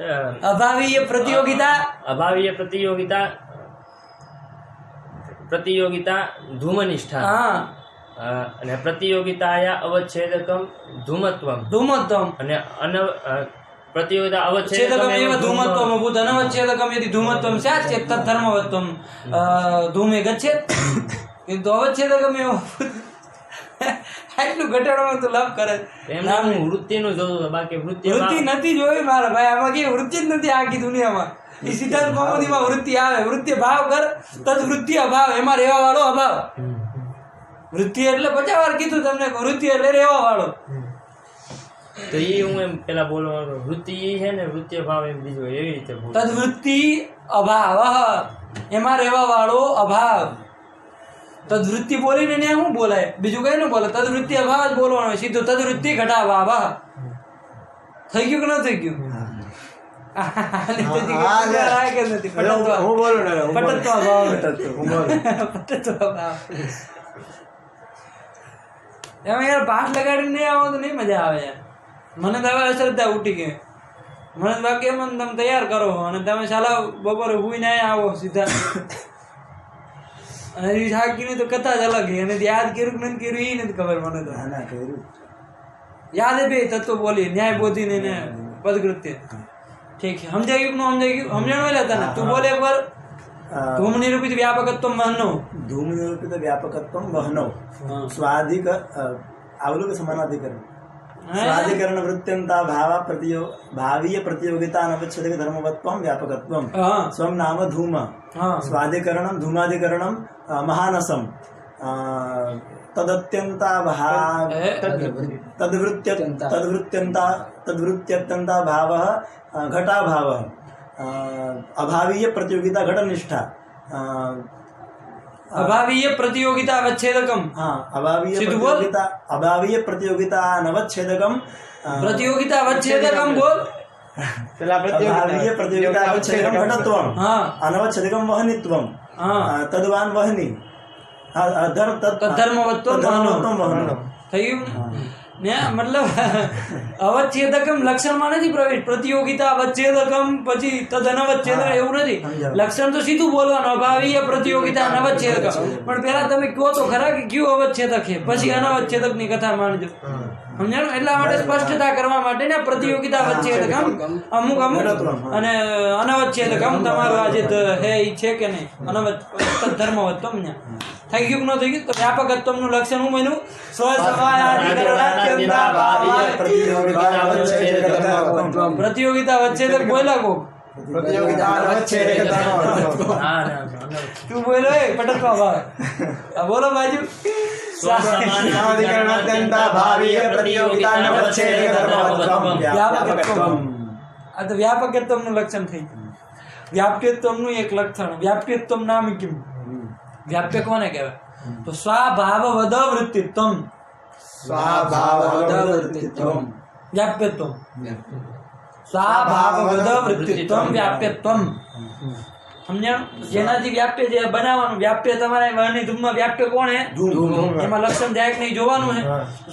અભાવીય પ્રતિયોગિતા. અભાવીય પ્રતિયોગિતા ધૂમનિષ્ઠા. હા અને પ્રતિયોગિતાયા અવચ્છેદકમ ધૂમત્વમ. ધૂમત્વમ. અને પ્રતિયોગિતા છેદકમ એવ અવચ્છેદકમ ધૂમત્વમ અભૂત અનવચ્છેદકમ યદિ ધૂમત્વમ સ્યાत् ચેत् તદ્ધર્મવત્વમ ધૂમે ગચ્છેत् કિन्तु અવચ્છેદકમ એવ આટલું ઘટાડવાનું તો લાભ કરે એમને હું વૃત્તિનું જોઉં છું, બાકી વૃત્તિ વૃત્તિ નથી જોઈ મારા ભાઈ, આમાં કઈ વૃત્તિ જ નથી આખી દુનિયામાં. એ સિદ્ધાંત કૌમુદીમાં વૃત્તિ આવે, વૃત્તિ ભાવ કર તદ વૃત્તિ અભાવ, એમાં રહેવા વાળો અભાવ. વૃત્તિ એટલે 50 વાર કીધું તમને કે વૃત્તિ એટલે રહેવા વાળો. તો એ હું એમ પેલા બોલવાનું વૃત્તિ ઈ છે ને વૃત્તિ ભાવ એમ બીજું એવી રીતે બોલું. તદ વૃત્તિ અભાવ, એમાં રહેવા વાળો અભાવ. તદ વૃત્તિ બોલીને ને શું બોલાય, બીજું કઈ ન બોલે. તદ વૃત્તિ અભાવ જ બોલવાનો, સીધું તદ વૃત્તિ ઘટાભાવ. થઈ ગયું કે ન થઈ ગયું? કે નથી? હું બોલું ને પટત્વ અભાવ. હું બોલું પટત્વ અભાવ. એમાં યાર પાઠ લગાડીને નહીં આવો તો નહીં મજા આવે યાર. મને તો હવે અશ્રદ્ધા ઉઠી ગઈ. મને તો બાકી એમ તમે તૈયાર કરો અને તમે સાલા બપોરે હુઈને આવો સીધા. અને એ થાકીને તો કથા જ અલગ છે. એને યાદ કર્યું કે નથી કર્યું એ નથી ખબર મને તો. યાદ એ બે તત્વ બોલી ન્યાય બોધી ને પદકૃત્ય. ઠીક છે, સમજાઈ ગયું? સમજાઈ ગયું? સમજણ લેતા ને તું બોલે એકવાર. ધૂમ નિરૂપિત વ્યાપકત્વ મહનો. ધૂમ નિરૂપિત વ્યાપકત્વ વહનૌ સ્વાધિક આવલુક સમાનાધિકરણ સ્વાધિકરણ વૃત્યંતા ભાવીય પ્રતિયોગિતા અનવચ્છેદક ધર્મવત્વમ વ્યાપકત્વમ સ્વમ નામ ધૂમ સ્વાધિકરણમ ધૂમાધિકરણમ મહાનસમ તદત્યંતા તદ્વૃત્યંતા ભાવ ઘટાભાવ અભાવીય પ્રતિયોગિતા ઘટનિષ્ઠા અભાવીય પ્રતિયોગિતા અવચ્છેદકમ. અભાવીય પ્રતિયોગિતા નવચ્છેદકમ પ્રતિયોગિતા અવચ્છેદકમ બોલ. અભાવીય પ્રતિયોગિતા અવચ્છેદકમ ઘટત્વમ અનવચ્છેદકમ વહનિત્વમ તદ્વાન વહની તદ્ધર્મવત્વમ વહનો. થયું ને? મતલબ અવચ્છેદકમ લક્ષણમાં નથી પ્રવેશ. પ્રતિયોગિતા અવચ્છેદકમ પછી તદ અનવચ્છેદક એવું નથી. લક્ષણ તો સીધું બોલવાનું અભાવીય પ્રતિયોગિતા અનવચ્છેદક. પણ પેલા તમે કહો તો ખરા કે કયું અવચ્છેદક છે, પછી અનવચ્છેદક ની કથા માનજો. સમજાણું? એટલા માટે સ્પષ્ટતા કરવા માટે ને પ્રતિયોગિતા અવચ્છેદકમ અમુક અને અનવચ્છેદકમ તમારું આજે હે ઈ છે કે નહીં ધર્મવત્વમ. થઈ ગયું કે ન થઈ ગયું? તો વ્યાપકત્વમ નું લક્ષણ હું બન્યું? પ્રતિયોગિતા અવચ્છેદક બોલ્યા કો તું બોલો પટકવા ભાવ. બોલો બાજુ. આ તો વ્યાપકત્વમ નું લક્ષણ થઈ ગયું. વ્યાપ્યત્વમ નું એક લક્ષણ. વ્યાપ્યત્વમ નામ કેમ? વ્યાપ્ય કોને કહેવાય? તો સ્વભાવવદ વૃત્તિત્વમ. વ્યાપ્યત્વમ. સ્વભાવવદ વૃત્તિત્વમ વ્યાપ્યત્વમ. સમજ્યા? જેનાથી વ્યાપ્ય જે બનાવવાનું. વ્યાપ્ય તમારા વર્ણિત ધૂમમાં વ્યાપ્ય કોણ હે? એમાં લક્ષણ દાયક નહીં જોવાનું હે.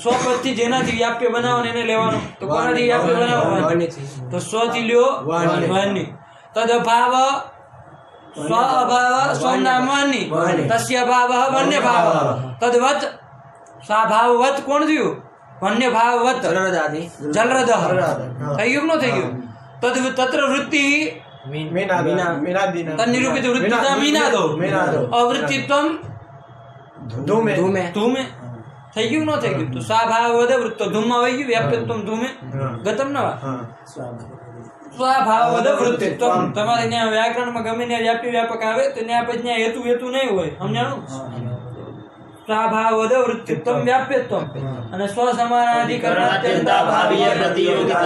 સ્વપદથી જેનાથી વ્યાપ્ય બનાવવાનું એને લેવાનું. તો કોનાથી વ્યાપ્ય બનાવવાનું? તો સ્વથી લ્યો વર્ણિત. તદ ભાવ સ્વ અભાવ સ્વનામની તસ્ય ભાવ વન્ય ભાવ તદવત સ્વભાવવત કોણ થયું? વન્ય ભાવવત જલરદ. થઈ ગયું ન થઈ ગયું? તત્ર વૃત્તિ નિરૂપિત વૃત્તિતા મીનાદો અવૃત્તિત્વમ ધૂમે. થઈ ગયું ન થઈ ગયું? તો સ્વભાવવદ વૃત્ત ધૂમમાં વહી ગયું. વ્યાપ્યત્વમ ધૂમે ગતમ નવા સ્વભાવવદ વૃત્તિત્વમ. તમારે ત્યાં વ્યાકરણમાં ગમે ત્યાં વ્યાપ્ય વ્યાપક આવે તો ત્યાં પછી ત્યાં હેતુ નહીં હોય. સમજાણું? સ્વભાવવદ વૃત્તિત્વમ વ્યાપ્યત્વમ અને સ્વસમાનાધિકરણાત્યંતા ભાવીય પ્રતિયોગિતા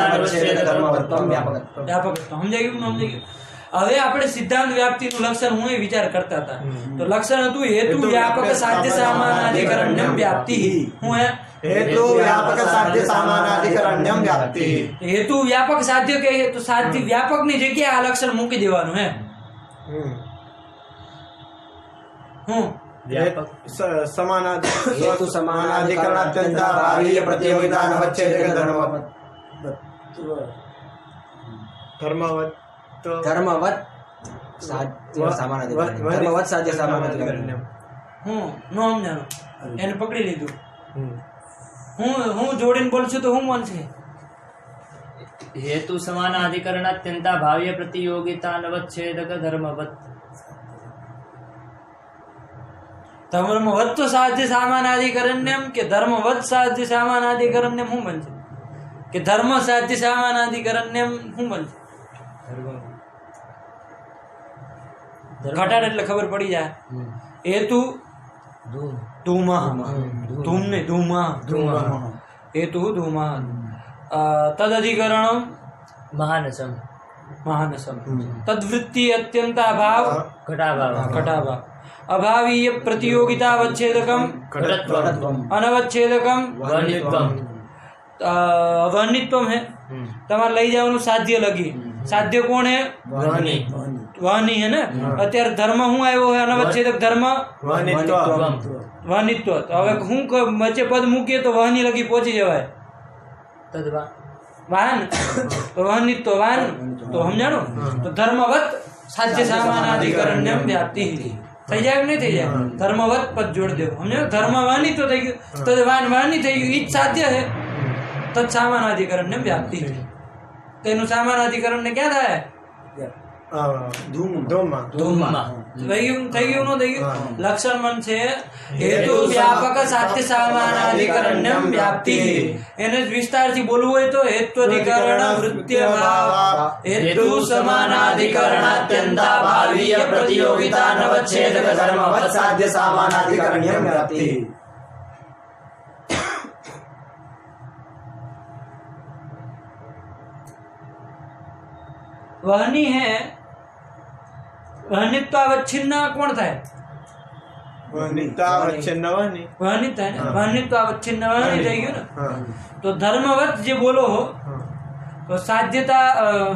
વ્યાપકત્વમ. સમજાઈ ગયું? સમજાઈ ગયું? હવે આપણે સિદ્ધાંત વ્યાપ્તિનું લક્ષણ હું વિચાર કરતા હતા. તો લક્ષણ હતું હેતુ વ્યાપક સાધ્ય સામાનાધિકરણ્યમ વ્યાપ્તિ. હું હે हेतु व्यापक साध्य सामानाधिकरण्यम व्याप्ति. હેતુ વ્યાપક સાધ્ય કે તો સાધ્ય વ્યાપક ની જગ્યાએ આ લક્ષણ મૂકી દેવાનું હે. हेतु समानाधिकरणात्यंता भावीय प्रतियोगिता अनवच्छेदक ધર્મવત સાધ્ય સામાનાધિકરણ. હું નો સમજાણું. એને પકડી લીધું. હું જોડીને બોલશું તો હું બનશે? હેતુ સમાનાધિકરણાત્યંતા ભાવ્ય પ્રતિયોગિતા અનવચ્છેદક ધર્મવત. ધર્મવત સાધ્ય સામાનાધિકરણ્યમ કે ધર્મવત સાધ્ય સામાનાધિકરણ્યમ શું બનશે? કે ધર્મ સાધ્ય સામાનાધિકરણ્યમ શું બનશે? ઘટાડ એટલે ખબર પડી જાય. હેતુ ધૂમઃ ધૂમ ને ધૂમઃ હેતુ ધૂમઃ તદધિકરણમ મહાનસમ મહાનસમ તદ્વૃત્તિ અત્યંતાભાવ ઘટાભાવ અભાવીય પ્રતિયોગિતાવચ્છેદકમ અનવચ્છેદકમ વહનિત્વમ હે. તમારે લઈ જવાનું સાધ્ય લગી. સાધ્ય કોણ હે? વહની હે ને. અત્યારે ધર્મ શું આવ્યો હે? અનવચ્છેદક ધર્મ વહનિત્વ. તો હવે હું વચ્ચે પદ મૂકીએ તો વહની લગી પહોંચી જવાય. વાહન તો વહનિત્વ વાહન તો સમજાણું. તો ધર્મવત સાધ્ય સામાનાધિકરણ્યમ વ્યાપ્તિ થઈ જાય કે નહીં થઈ જાય? ધર્મવત પદ જોડી દેવું સમજાણું. ધર્મ વાહનિત્વ થઈ ગયું તો વાહન વાહની થઈ ગયું. ઈ જ સાધ્ય છે. તત્ સામાનાધિકરણ્યમ વ્યાપ્તિ. તેનું સામાનાધિકરણ ને ક્યાં થાય? થઈ ગયું ન થઈ ગયું? લક્ષણ મન છે હેતુ વ્યાપક સાધ્ય સામાનાધિકરણ્યમ વ્યાપ્તિ. એને વિસ્તારથી બોલવું હોય તો હેત્વધિકરણ વૃત્ય ભાવ હેતુ સમાનાધિકરણાત્યંતાભાવીય પ્રતિયોગિતા નવચ્છેદક ધર્મવત સાધ્ય સામાનાધિકરણ્યમ વ્યાપ્તિ. वहनी है. वहनित्वावच्छिन्न कौन था? વહનિત્વાવચ્છિન્ન વહની. वहनित है ना. वहनित्वावच्छिन्न वहनी થઈ ગયું ને. તો ધર્મવત જે બોલો હો તો સાધ્યતા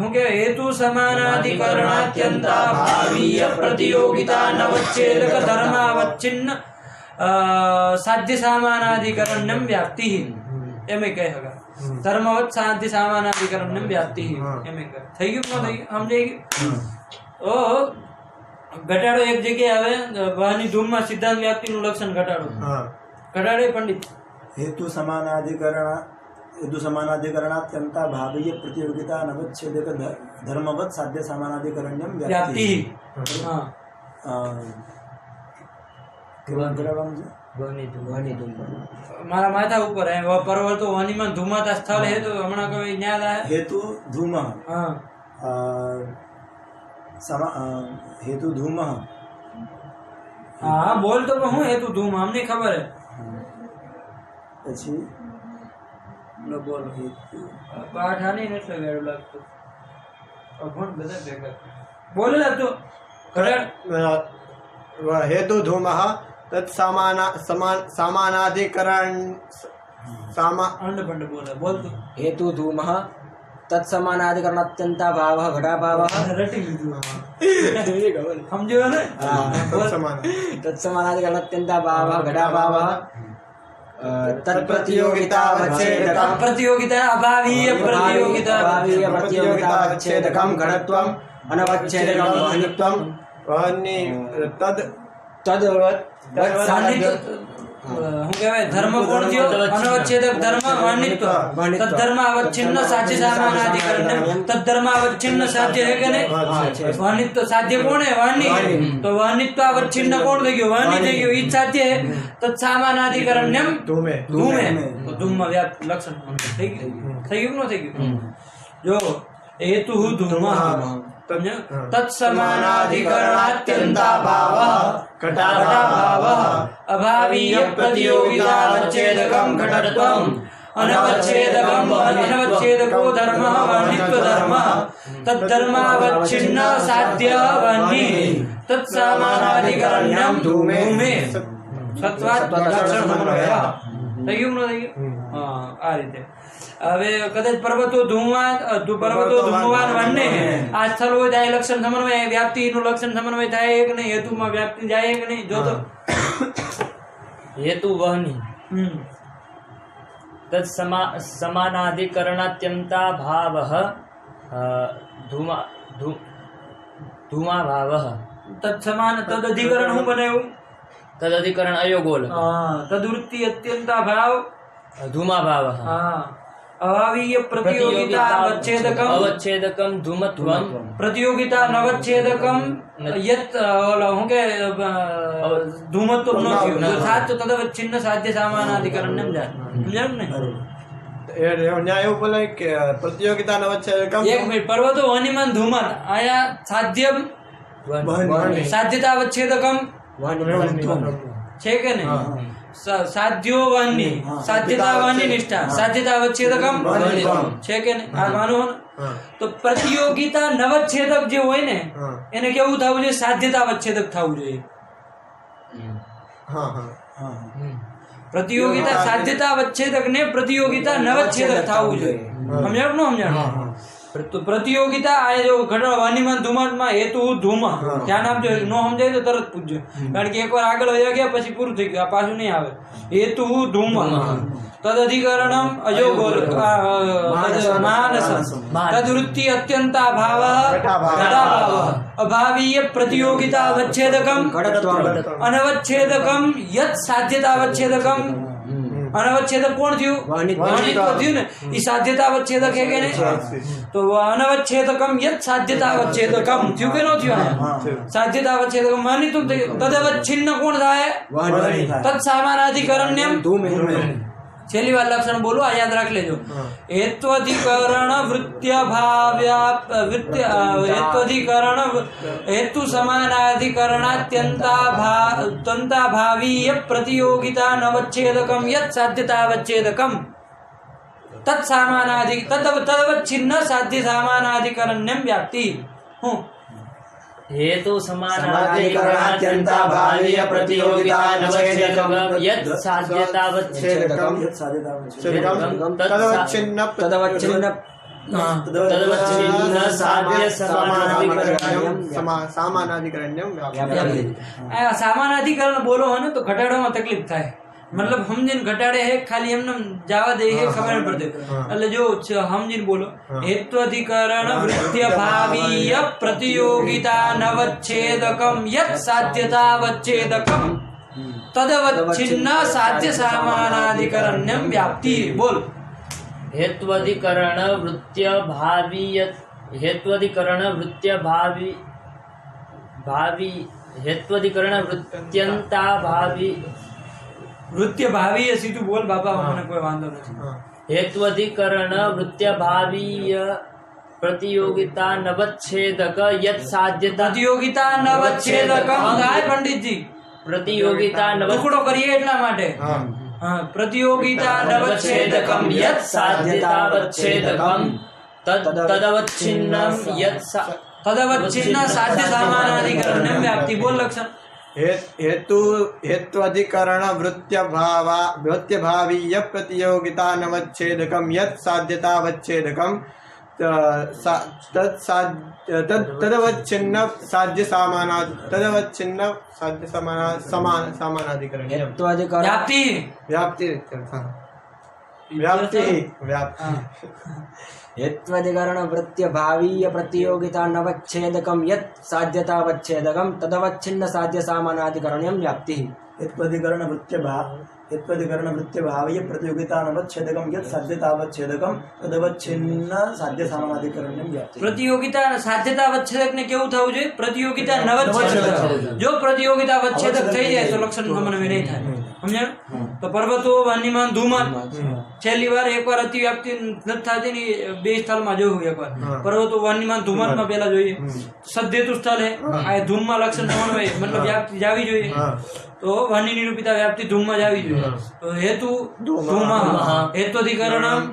શું કે હેતુ સમાનાધિકરણાત્યંતા ભાવીય પ્રતિયોગિતા નવચ્છેદક ધર્માવચ્છિન્ન સાધ્ય સામાનાધિકરણ્યમ વ્યાપ્તિ એમ કહે હગા. ધર્મવત સાધ્ય સામાનાધિકરણ્યમ વ્યાપ્તિ એમ કહે. થઈ ગયું ન થઈ ગયું? સમજાઈ ગયું? ઓ ઘટાડો એક જગ્યાએ આવે વહની ધૂમમાં સિદ્ધાંત વ્યાપ્તિનું લક્ષણ ઘટાડો. ઘટાડે પંડિત हेतु समानाधिकरणात्यंता भावीय प्रतियोगिता नवच्छेदक धर्मवत साध्य समानाधिकरण्यम व्याप्ति. व्याप्ति. મારા માથા ઉપર હે પર્વતો વનીમાં ધુમાતા સ્થળ હે તો હમણાં કોઈ યાદ આયા? हेतु धूम હા हेतु धूम હા બોલ તો હું હેતુ ધૂમ અમને ખબર હે. પછી બોલ પાઠ આની એટલે વેળ લાગતો અભણ બધા ભેગા બોલેલા તો હેતુ ધૂમઃ તત્ સામાનાધિકરણ અંડ બંડ બોલે બોલ તો. हेतु धूमः तत्समानाधिकरणात्यंता भावः घटाभावः રટી લીધું સમજ્યો ને. तत्समानाधिकरणात्यंता भावः घटाभावः तत्प्रतियोगितावच्छेदकं प्रतियोगिता अभावीय प्रतियोगितावच्छेदकं घटत्वम् अनवच्छेदकं वहनित्वं વહની तद्वत् હું કહેવાય ધર્મ કોણ થયો? અનવચ્છેદક ધર્મ વહનિત્વ. તદ્ધર્મ અવચ્છિન્ન સાધ્ય સામાનાધિકરણ્યમ. તદ્ધર્મ અવચ્છિન્ન સાધ્ય હે કે નહીં? વહનિત્વ સાધ્ય કોણ હે? વહની. તો વહનિત્વ અવચ્છિન્ન કોણ થઈ ગયું? વહની થઈ ગયું. ઈ જ સાધ્ય હે. તત્ સામાનાધિકરણ્યમ ધૂમે. ધૂમે. તો ધૂમમાં વ્યાપ્ત લક્ષણ થઈ ગયું. થઈ ગયું ન થઈ ગયું? જો હેતુ ધૂમઃ तत्समानाधिकरणात्यंता भावः घटाभावः अभावीय प्रतियोगितावच्छेदकं घटत्वम् अनवच्छेदको धर्मः वहनित्व धर्मः तद्धर्मावच्छिन्न साध्य वह्नि तत्समानाधिकरण्यं धूमे. सत्वात् लक्षण समन्वयः. થઈ ગયું ન થઈ ગયું? હા આ રીતે. હવે કદાચ પર્વતો ધૂમવાન વનને આ સ્થળ હોય થાય લક્ષણ સમન્વય વ્યાપ્તિ નું લક્ષણ સમન્વય થાય કે નહીં? હેતુમાં વ્યાપ્તિ જાય કે નહીં? જો તો हेतु वहनी तत् समानाधिकरणात्यंता भावः धूमा भावः તત્સમાન તદ અધિકરણ હું બનાવ્યું? तद अधिकरण अयोगोल હા તદવૃત્તિ અત્યંતા ભાવ धूमा भावः હા अभावीय प्रतियोगिता अवच्छेदकम अवच्छेदकम धूमत्वम प्रतियोगिता नवच्छेदकम यत् होंगे धूमत्व नो साध्य तदवच्छिन्न साध्य सामानाधिकरण्यम जान समझ ने ન્યાય એવું બોલે કે પ્રતિયોગિતા નવચ્છેદકમ एक मिनट पर्वतो वनिमान धूमत आया साध्यम साध्यता अवच्छेदकम છે કે નહીં સાધ્યો વાહની સાધ્યતા વાહની નિષ્ઠા સાધ્યતા અવચ્છેદકમ છે કે નહીં આ માનો તો પ્રતિયોગિતા નવચ્છેદક જે હોય ને એને કેવું થવું જોઈએ સાધ્યતા અવચ્છેદક થવું જોઈએ હા હા प्रतियोगिता साध्यता अवच्छेदक ने प्रतियोगिता नवच्छेदक થવું જોઈએ સમજાણું ન સમજાણું तो प्रतियोगिता આ જો ઘણા વાનીમાન ધુમાતમાં હેતુ ધૂમ ધ્યાન આપજો નો સમજાય તો તરત પૂછજો કારણ કે એકવાર આગળ વયા ગયા પછી પૂરું થઈ ગયું આ પાછું નહીં આવે હેતુ ધૂમ તદધિકરણમ અયોગોલ માનસ તદવૃત્તિ અત્યંતા ભાવ ઘટાભાવ અભાવીય प्रतियोगिता अवच्छेदकम अनवच्छेदकम यत् साध्यता अवच्छेदकम अनवच्छेदक कौन थी वाणित्व थी ने ई साध्यता अवच्छेदक है के नहीं तो अनवच्छेदकम यत् साध्यता अवच्छेदकम थी के नो थी साध्यता अवच्छेदकम वाणित्व तदवच्छिन्न कौन था है तत्सामानाधिकरण्यम छेली वाला लक्षण बोलो आ याद रख लेजो हेत्वधिकरण वृत्त्य भाव्या वृत्त्य हेत्वधिकरण हेतु समानाधिकरणात्यंता भावीय प्रतियोगिता नवच्छेदकम यत् साध्यतावच्छेदकम तदवच्छिन्न साध्य सामानाधिकरण्यम व्याप्ति हूँ हेतु समानाधिकरणात्यंता भावीय प्रतियोगिता नवच्छेदकम यत् साध्यतावच्छेदकम તદવચ્છિન્ન तदवच्छिन्न साध्य સામાનાધિકરણ્યમ सामानाधिकरण बोलो है ना तो घटाड़ो में तकलीफ था मतलब हम जिन घटाड़े है खाली हमने जावा दे है खबर नहीं पड़ते એટલે જો हम जिन बोलो हेत्वधिकरण वृत्त्य भावीय प्रतियोगिता नवच्छेदकम यत् साध्यतावच्छेदकम तदवच्छिन्न साध्य सामानाधिकरण्यम व्याप्ति बोल हेत्वधिकरण वृत्त्य भावीय हेत्वधिकरण वृत्त्य भावी हेत्वधिकरण वृत्त्यंता भावी वृत्त्य भावी है सीधू बोल बाबा हमने कोई वांधो नहीं हेत्वधिकरण वृत्त्य भावीय प्रतियोगिता नवच्छेदक यत् साध्यता प्रतियोगिता नवच्छेदकम गाय पंडित जी प्रतियोगिता ટુકડો કરીએ એટલા માટે હા प्रतियोगिता नवच्छेदकम यत् साध्यतावच्छेदकम तदवच्छिन्नम यत् तदवच्छिन्न साध्य सामानाधिकरण्यम व्याप्ति बोल लक्षण हेत्वधिकरण वृत्त्यभावीय प्रतियोगिता नवच्छेदकम यत् साध्यतावच्छेदकम तदवच्छिन्न साध्य सामानाधिकरण व्याप्ति व्याप्ति व्याप्ति व्याप्ति हेत्वधिकरण वृत्त्य भावीय प्रतियोगिता नवच्छेदकम यत् साध्यतावच्छेदकम तदवच्छिन्न साध्य सामानाधिकरण्यम व्याप्ति हेत्वधिकरण वृत्त्य भावीय प्रतियोगिता नवच्छेदकम यत् साध्यतावच्छेदकम तदवच्छिन्न साध्य सामानाधिकरण्यम व्याप्ति प्रतियोगिता साध्यता अवच्छेदक ने केવું થવું જોઈએ प्रतियोगिता नवच्छेदक જો प्रतियोगिता अवच्छेदक થઈ જાય તો લક્ષણ સમન્વય નહીં થાય સમજ્યા તો પર્વતો વાનીમાન ધૂમાન છેલ્લી વાર એકવાર અતિવ્યાપ્તિ નથી થતી ની બે સ્થળમાં જોયું એકવાર પર્વતો વાનીમાન ધૂમાનમાં પહેલા જોઈએ સદ્ધેતુ સ્થળ હે આ ધૂમમાં લક્ષણ સમન્વય મતલબ વ્યાપ્તિ જાવી જોઈએ तो वाणी निरूपिता व्याप्ति धूम में जावी જોઈએ तो हेतु धूम हेत्वधिकरण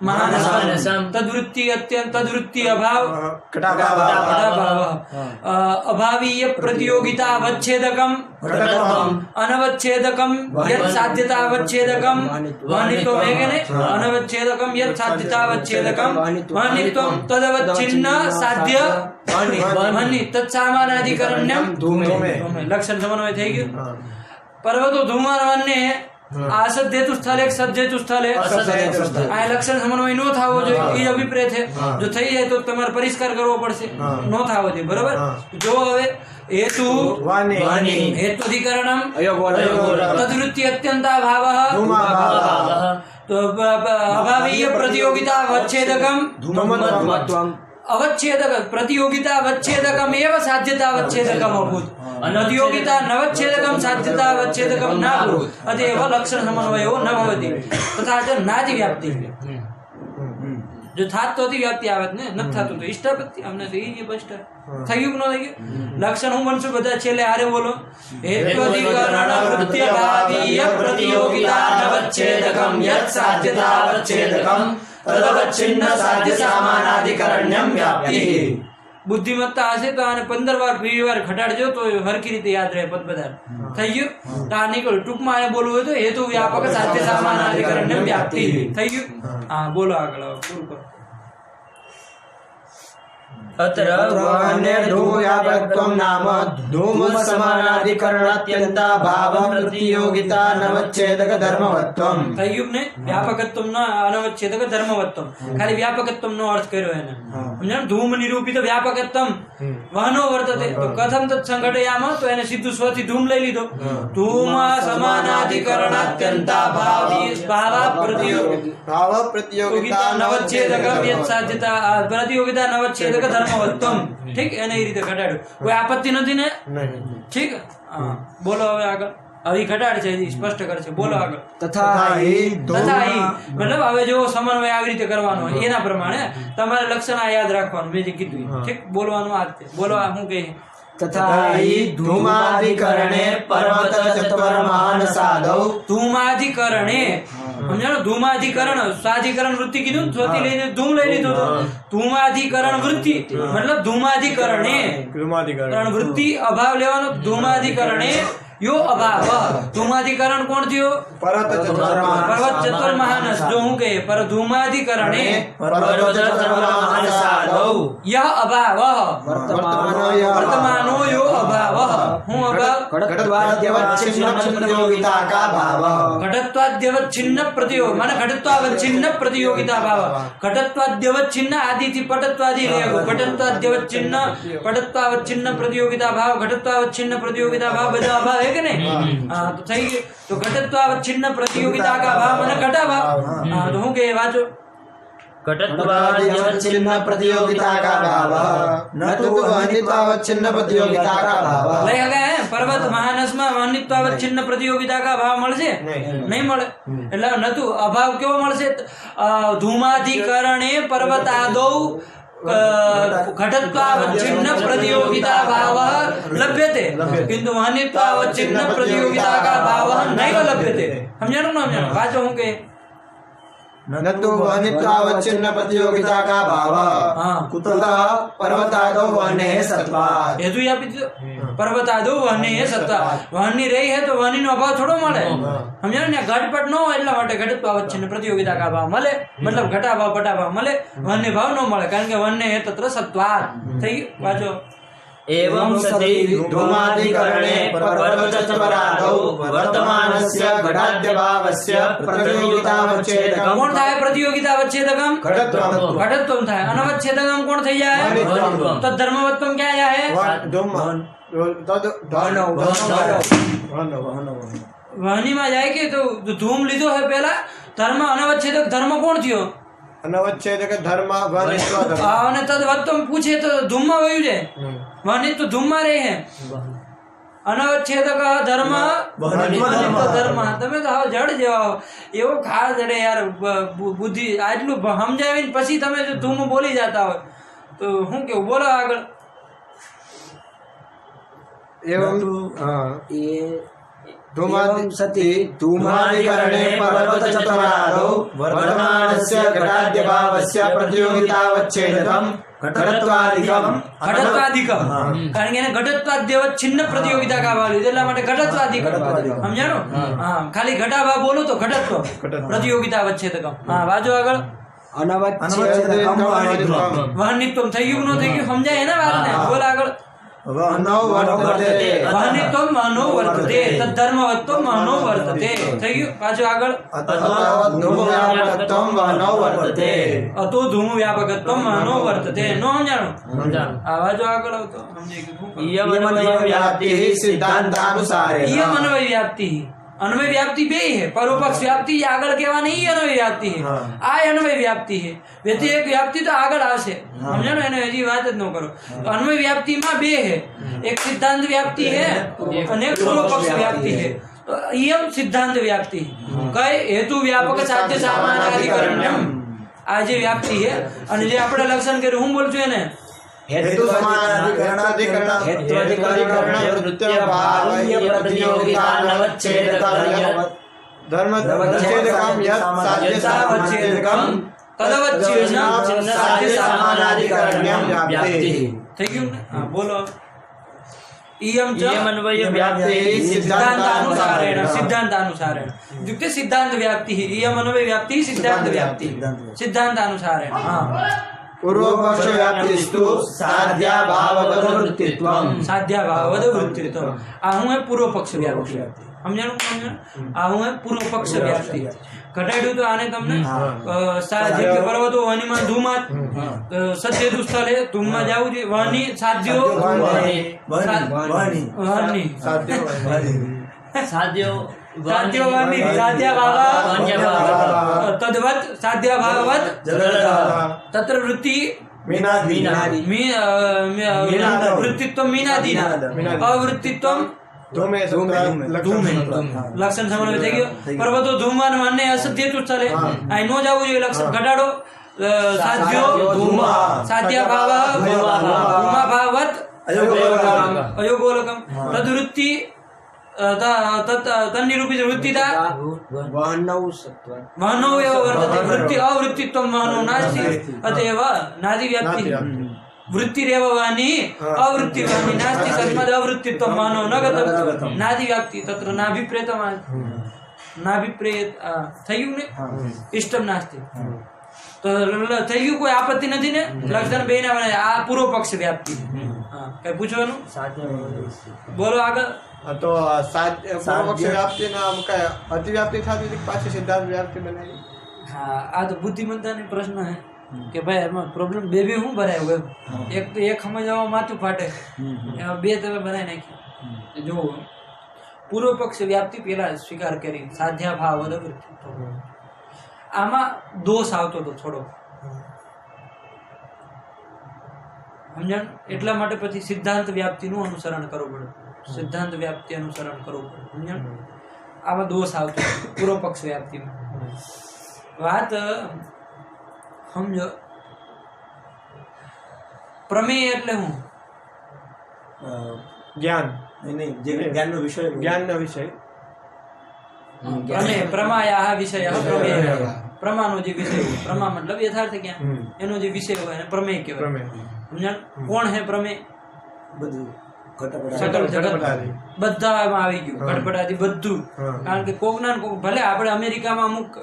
महानसम तद्वृत्ति अत्यंत तद्वृत्ति अभाव घटाभाव अभावीय प्रतियोगिता अवच्छेदकम अनवच्छेदकम यत् साध्यता अवच्छेदकम वाणित्वम है के नहीं अनवच्छेदकम यत् साध्यता अवच्छेदकम वाणित्वम तदवच्छिन्न साध्य वाणी तत्सामानाधिकरण्यम धूमे लक्षण समन्वय થઈ ગયું पर्वतो ધૂમારવાને असद्धेतु स्थल एक सद्धेतु स्थल है आ लक्षण समन्वय नो थावो જોઈએ એ અભિપ્રાય છે જો થઈ જાય તો તમારે પરિષ્કાર કરવો પડશે નો થાવો જોઈએ બરાબર જો હવે हेतु वाणी हेत्वधिकरणम तद्वृत्ति अत्यंता भावः तो तो अभावीय प्रतियोगिता अवच्छेदकम धूमत्वम अवच्छेदक प्रतियोगिता अवच्छेदकम एव साध्यता अवच्छेदकम अभूत प्रतियोगिता नवच्छेदकम साध्यता अवच्छेदकम नाभूत अतएव लक्षण समन्वयो न भवति तथा च नादि व्याप्ति जो था तो व्याप्ति आवत ने न था तो इष्टापत्ति हमने तो ये बस्ट થયું ન થયું લક્ષણ હું બનશું બધા છેલ્લે હારે બોલો હેત્વધિકરણ પ્રત્યભાવીય પ્રતિયોગિતા નવચ્છેદકમ યત સાધ્યતા અવચ્છેદકમ તદવચ્છિન્ન સાધ્ય સામાનાધિકરણ્યમ વ્યાપ્તિ બુદ્ધિમત્તા હશે તો આને 15 વાર 20 વાર ઘટાડજો તો હરકી રીતે યાદ રહે પદ બધા થઈ ગયું તો આ નીકળ ટૂંકમાં આને બોલવું હોય તો હેતુ વ્યાપક સાધ્ય સામાનાધિકરણ્યમ વ્યાપ્તિ થઈ ગયું હા બોલો આગળ પૂરું કરો अत्र व्यापकत्वं नाम धूम समानाधिकरणात्यन्ता भाव प्रतियोगिता नवच्छेदक धर्मवत्वम થયું ને વ્યાપકત્વમ નો અનવચ્છેદક ધર્મવત્વમ ખાલી વ્યાપકત્વમ નો અર્થ કર્યો એને સમજણ ધૂમ નિરૂપિત વ્યાપકત્વમ વહનો વર્તતે તો કથમ તત સંઘટયામાં તો એને સીધું સ્વથી ધૂમ લઈ લીધો ધૂમ સમાનાધિકરણાત્યંતા ભાવ પ્રતિયોગિતા નવચ્છેદક યત સાધ્યતા પ્રતિયોગિતા નવચ્છેદક ધર્મવત્વમ ઠીક એને એ રીતે ઘટાડ્યું કોઈ આપત્તિ નથી ને ઠીક હા બોલો હવે આગળ આવી ઘટાડ છે સ્પષ્ટ કરે છે બોલો આગળ તથા મતલબ હવે જો સમન્વય આવી રીતે કરવાનો હોય એના પ્રમાણે તમારે લક્ષણ આ યાદ રાખવાનું મેં જે કીધું ઠીક બોલવાનું આ રીતે બોલો આ હું કહી તથા ધૂમાધિકરણે પર્વત ચત્વરમાન સાધૌ ધૂમાધિકરણે સમજાણો ધૂમાધિકરણ સાધિકરણ વૃત્તિ કીધું સ્વતી લઈને ધૂમ લઈ લીધો તો ધૂમાધિકરણ વૃત્તિ મતલબ ધૂમાધિકરણે વૃત્તિ અભાવ લેવાનો ધૂમાધિકરણે યો અભાવ ધૂમાધિકરણ કોણ થયો પર્વત ચતુર્મહાનસ જો હું કહે પર ધૂમાધિકરણે યહ અભાવ વર્તમાનો યો અભાવ હું અભાવ प्रतियोगिता का भाव घटत्वाद्यवच्छिन्न प्रतियोग माने घटत्वावच्छिन्न प्रतियोगिता भाव घटत्वाद्यवच्छिन्न आदि थी पटत्वादि रहेगो घटत्वाद्यवच्छिन्न पटत्वावच्छिन्न प्रतियोगिता भाव घटत्वावच्छिन्न प्रतियोगिता भाव બધા અભાવ है कि नहीं हां तो सही है तो घटत्वावच्छिन्न प्रतियोगिता का भाव माने घटा भाव हां तो હું કે વાંચો घटत्वावच्छिन्न प्रतियोगिता का भाव न तो वहनित्वावच्छिन्न प्रतियोगिता का भाव લઈ ગયા પર્વત મહાનસ માં વહનિત્વાવચ્છિन्न प्रतियोगिता का भाव મળશે નહીં મળે એટલે નતું અભાવ કેવો મળશે ધૂમાધિકરણે પર્વત આદૌ घटत्वावच्छिन्न प्रतियोगिता भाव लभ्यते किंतु वहनित्वावच्छिन्न प्रतियोगिता का भाव नैव लभ्यते समझाणो न समझाणो वाचो હું કે न तो वहनित्वावच्छिन्न प्रतियोगिता का भाव कुतः पर्वतादौ वहने सत्वात् हेतु આપી દીધો पर्वतादौ वहने सत्वात् वहनी રહી है तो वहनी નો અભાવ થોડો મળે સમજાણો ને ઘટપટ ન હોય એટલા માટે ઘટત્વાવચ્છિन्न प्रतियोगिता का भाव મળે मतलब ઘટા ભાવ પટા ભાવ મળે વહને ભાવ ન મળે કારણ કે વહને તત્ર સત્વાत् થઈ વાંચો एवं सति धूमाधिकरणे पर्वतचत्वरादौ वर्तमानस्य घटाद्यभावस्य प्रतियोगितावच्छेदकम् कौन થાય प्रतियोगितावच्छेदकम घटत्वम् घटत्वम થાય अनवच्छेदकम कौन થઈ જાય तो धर्मवत्वम क्या है वहनी में जाए के तो धूम લીધો है पहला धर्म अनवच्छेदक धर्म कौन થયો अनवच्छेदक धर्म वहनित्व धर्म અને તદવત્વમ પૂછે તો ધૂમ માં વયું છે વહની તો ધૂમ માં રહે है અનવચ્છેદક ધર્મ વહનિત્વ ધર્મ તમે તો હવે જડ જેવા એવો ખાસ જડે યાર બુદ્ધિ આટલું સમજાવીને પછી તમે જો ધૂમ બોલી જતા હોય તો હું કેવું બોલો આગળ एवं एवं सति धूमाधिकरणे पर्वतचत्वरादौ वर्तमानस्य घटाद्यभावस्य प्रतियोगितावच्छेदकम् घटत्वादिकम् घटत्वादिकम કારણ કે એને ઘટત્વાદ્યવચ્છિન્ન प्रतियोगिता का भाव લીધો એટલા માટે ઘટત્વાदिकम સમજાણો હા ખાલી ઘટાભાવ બોલો તો ઘટત્વ प्रतियोगितावच्छेदकम હા વાજો આગળ અનવચ્છેદકમ વહનિત્વમ થઈ ગયું ન થઈ ગયું સમજાય એના વાતને બોલ આગળ वहनो वर्तते वहनित्वम वहनो वर्तते तद्धर्मवत्वम वहनो वर्तते થઈ ગયું પાછું આગળ धूमव्यापकत्वं वहनो वर्तते અતો ધૂમ વ્યાપકત્વમ વહનો વર્તતે નો સમજાણો આવાજો આગળ આવતો સમજી ગયું इयमन्वय व्याप्तिः सिद्धान्तानुसारेण इयमन्वय व्याप्ति અન્વય વ્યાપ્તિ બે है પરોપક્ષ વ્યાપ્તિ આગળ કહેવાની ઈ અન્વય વ્યાપ્તિ है આ અન્વય વ્યાપ્તિ है વ્યતિરેક વ્યાપ્તિ તો આગળ આવશે સમજો ને એને હજી વાત જ ન કરો અન્વય વ્યાપ્તિમાં બે है એક સિદ્ધાંત વ્યાપ્તિ है અને એક પૂર્વપક્ષ વ્યાપ્તિ है तो इयम सिद्धांत व्याप्ति कई हेतु व्यापक साध्य सामानाधिकरण्यम आ जे व्याप्ति है અને જે આપણે લક્ષણ કર્યું હું બોલું છું એને हेतु समानाधिकरण हेत्वाधिकरण वृत्त्यभावय प्रतियोगितानवच्छेदकम धर्मच्छेदकम यत् साध्यसावच्छेदकम तदवच्छेदन साध्य सामानाधिकरण्यम व्याप्ति થઈ ગયું ને હા બોલો इयम च अन्वय व्याप्ति सिद्धांतानुसारेण सिद्धांतानुसारेण इत्युक्ते सिद्धांत व्याप्ति इयम अन्वय व्याप्ति सिद्धांत व्याप्ति सिद्धांतानुसारेण हाँ पूर्वपक्ष व्याप्तिस्तु साध्याभाववद्वृत्तित्वम् साध्याभाववद्वृत्तित्वम् आ हूँ है पूर्व पक्ष व्याप्ति समझाणું आ हूँ है पूर्व पक्ष व्याप्ति घटाड्યું તો આને તમને સાધ્ય કે પર્વતો વનીમાં ધૂમાત સત્યેતુ સ્થળે ધૂમમાં જાવું છે વની સાધ્યો વની साध्यो સાધ્યો વની સાધ્યાભાવ તદ્વત સાધ્યાભાવવત તત્ર વૃત્તિ વૃત્તિત્વમ મીનાદીના અવૃત્તિત્વમ ધૂમે લક્ષણ સમાન થઈ ગયો પર્વતો ધૂમાન માને અસત્યેતુ સ્થળે આ નો જાવું જોઈએ લક્ષણ ઘટાડો સાધ્યો સાધ્યાભાવ ધૂમાભાવવત અયોગોલકમ તદ્વૃત્તિ तन्निरूपित वृत्तिता वहनौ सत्व वहनो एव वर्तते वृत्ति अवृत्तित्वं वहनो नास्ति अतएव नादि व्याप्ति वृत्तिरेव वाणी अवृत्तिवाणी नास्ति तस्माद् अवृत्तित्वं वहनो न गतं नादि व्याप्ति तत्र नाभिप्रेतम नाभिप्रेत થઈ ગયું ને ઇષ્ટમ નાસ્તિ તો થઈ ગયું કોઈ આપત્તિ નથી ને લક્ષણ બેના બને આ પૂર્વ પક્ષ વ્યાપ્તિ હા કઈ પૂછવાનું બોલો આગળ तो पूर्वपक्ष व्याप्ति ना अतिव्याप्ति थी पाછી सिद्धांत व्याप्ति बनाई हाँ आ तो बुद्धिमत्ता ने प्रश्न है कि भाई एમાં प्रॉब्लम બે હું ભરાય હોય એક તો એક સમજવામાં માથું ફાટે એમાં બે તમે બનાવી નાખી જો પૂર્વ પક્ષ વ્યાપ્તિ પેલા સ્વીકાર કરી સાધ્યાભાવ વૃત્તિત્વ આમાં દોષ આવતો હતો થોડો સમજણ એટલા માટે પછી સિદ્ધાંત વ્યાપ્તિનું અનુસરણ કરવું પડે सिद्धांत व्याप्ति अनुसरण करવું પડે સમજણ આમાં દોષ આવતો પૂર્વ પક્ષ વ્યાપ્તિમાં વાત સમજો પ્રમેય એટલે હું ज्ञान नहीं जे ज्ञानનો વિષય ज्ञानનો વિષય પ્રમેય પ્રમાયાહ વિષયઃ પ્રમેય પ્રમાનો જે વિષય હોય પ્રમા મતલબ યથાર્થ જ્ઞાન એનો જે વિષય હોય એને પ્રમેય કહેવાય સમજણ કોણ હે પ્રમેય બધું सकल जगत બધામાં આવી ગયું ગડબડાથી બધું કારણ કે કોક ના કોક ભલે આપણે અમેરિકામાં અમુક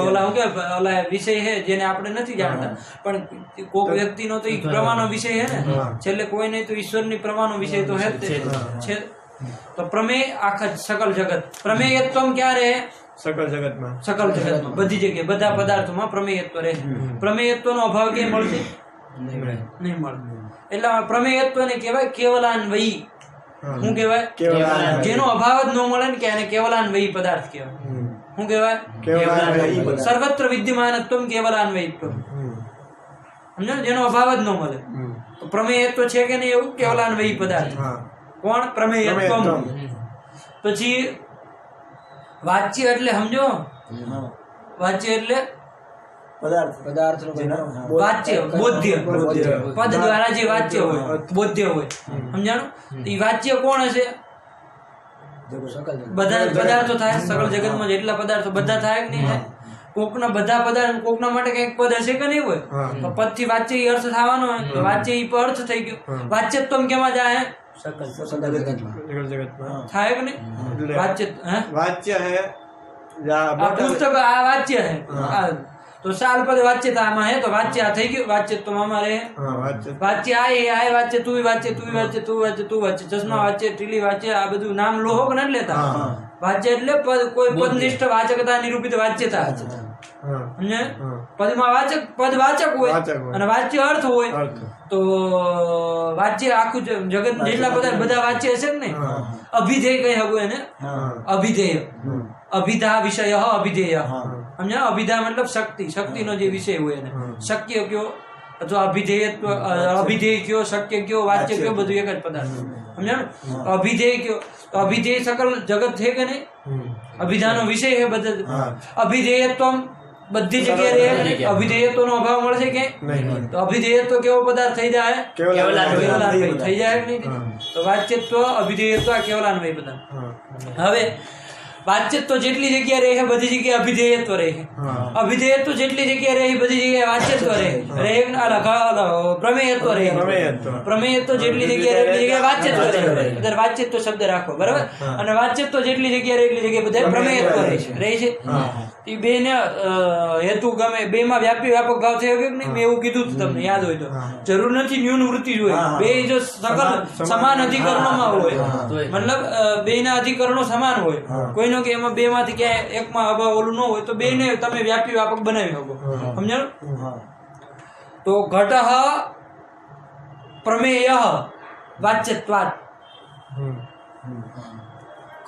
ઓલા હું કે ઓલા વિષય છે જેને આપણે નથી જાણતા પણ કોક વ્યક્તિનો તો ઈ પ્રમાણનો વિષય છે ને છેલ્લે કોઈ નહીં તો ઈશ્વરની પ્રમાણનો વિષય તો છે છે તો પ્રમેય આખા सकल जगत પ્રમેયત્વમ ક્યારે હે सकल जगतમાં બધી જગ્યાએ બધા પદાર્થોમાં પ્રમેયત્વ રહે પ્રમેયત્વનો અભાવ ક્યાંય મળશે નહીં મળે એટલે પ્રમેયત્વને કહેવાય કેવલાન્વયી શું કહેવાય જેનો અભાવ જ ન મળે ને કે એને કેવલાન્વયી પદાર્થ કહેવાય શું કહેવાય સર્વત્ર વિદ્યમાનત્વમ કેવલાન્વયિત્વમ સમજો જેનો અભાવ જ ન મળે તો પ્રમેયત્વ છે કે નહીં એવું કેવલાન્વયી પદાર્થ કોણ પ્રમેયત્વમ પછી વાચ્ય એટલે સમજો વાચ્ય એટલે પદાર્થ વાચ્ય બોધ્ય પદ દ્વારા જે વાચ્ય હોય બોધ્ય હોય સમજાણું એ વાચ્ય કોણ હશે બધા પદાર્થો થાય સકળ જગતમાં જેટલા પદાર્થો બધા થાય કે નહીં થાય કોકના બધા પદાર્થ કોકના માટે કઈક પદ હશે કે નહીં હોય તો પદ થી વાચ્ય ઈ અર્થ થવાનો હોય તો વાચ્ય ઈ અર્થ થઈ ગયો વાચ્યત્વમ કેમાં જાય થાય કે નહીં વાચ્ય હે वाच्य है આ પુસ્તક આ વાચ્ય હે तो साल पद वाच्यताમાં है तो वाच्य आ થઈ ગયું વાચ્યત્વ અમારે વાચ્ય આય વાચ્ય તું વાચ્ય તું વાચ્ય ચશ્મા વાચ્ય ટીલી વાચ્ય આ બધું નામ લોહો કે ન લેતા વાચ્ય એટલે પદ કોઈ પદનિષ્ઠ વાચકતા નિરૂપિત વાચ્યતા સમજે? પદમાં પદવાચક હોય અને વાચ્ય અર્થ હોય. તો વાચ્ય આખું જગત જેટલા બધા વાચ્ય હશે ને અભિધેય કઈ હગું એને અભિધેય અભિધા વિષય અભિધેય સમજ્યા? અભિધા મતલબ શક્તિનો જે વિષય હોય એને શક્ય કયો અથવા અભિધેય કયો શક્ય કયો વાચ્ય કયો બધું એક જ પદાર્થ સમજ્યા? અભિધેય કયો તો અભિધેય સકલ જગત છે કે નહીં? અભિધાનો વિષય છે બધા. અભિધેયત્વ બધી જગ્યાએ અભિધેયત્વ નો અભાવ મળશે કે તો અભિધેયત્વ કેવો પદાર્થ થઈ જાય? કેવલાન્વયી થઈ જાય કે નહીં? તો વાચ્યત્વ અભિધેયત્વ કેવલાન્વયી પદાર્થ. હવે વાચ્યત્વ જેટલી જગ્યા રહે બધી જગ્યાએ અભિધેયત્વ રહે. અભિધેયત્વ જેટલી જગ્યાએ રહે બધી જગ્યાએ વાચ્યત્વ રહે. પ્રમેયત્વ રહે. પ્રમેયત્વ જેટલી જગ્યાએ રહે એટલી જગ્યાએ વાચ્યત્વ રહે. અત્યારે વાચ્યત્વ શબ્દ રાખો બરાબર. અને વાચ્યત્વ જેટલી જગ્યાએ રહે એટલી જગ્યાએ બધા પ્રમેયત્વ રહે છે. એ બે ને હેતુ ગમે બે માં વ્યાપી વ્યાપક ભાવ થયો કે નહીં? મેં એવું કીધું તમને યાદ હોય તો. જરૂર નથી ન્યૂન વૃત્તિ જોઈએ. બે જો સકલ સમાન અધિકરણોમાં હોય મતલબ બે ના અધિકરણો સમાન હોય કોઈનો કે એમાં બે માંથી ક્યાંય એકમાં અભાવ ઓલું ન હોય તો બે ને તમે વ્યાપી વ્યાપક બનાવી શકો. સમજાણું? તો ઘટઃ પ્રમેય વાચ્યત્વાत्.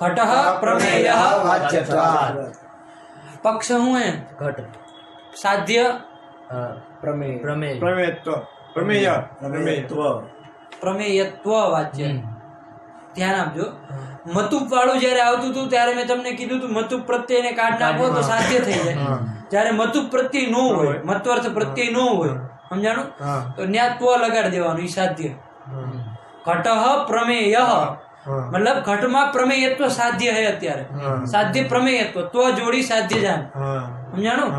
ઘટઃ પ્રમેય વાચ્યત્વાत्. પક્ષ શું હે? ઘટ સાધ્ય પ્રમેયત્વ વાચ્ય. ધ્યાન આપજો. મતુપ વાળું જયારે આવતું હતું ત્યારે મેં તમને કીધું હતું મતુપ પ્રત્યય ને કાઢ નાખો તો સાધ્ય થઈ જાય. જયારે મતુપ પ્રત્યય ન હોય મત્વર્થ પ્રત્યય ન હોય સમજાણું તો ન્યા ત્વ લગાડી દેવાનું. ઈ સાધ્ય. ઘટઃ પ્રમેય મતલબ ઘટમાં પ્રમેયત્વ સાધ્ય હે. અત્યારે સાધ્ય પ્રમેયત્વ તો જોડી સાધ્ય જાન. સમજાણું?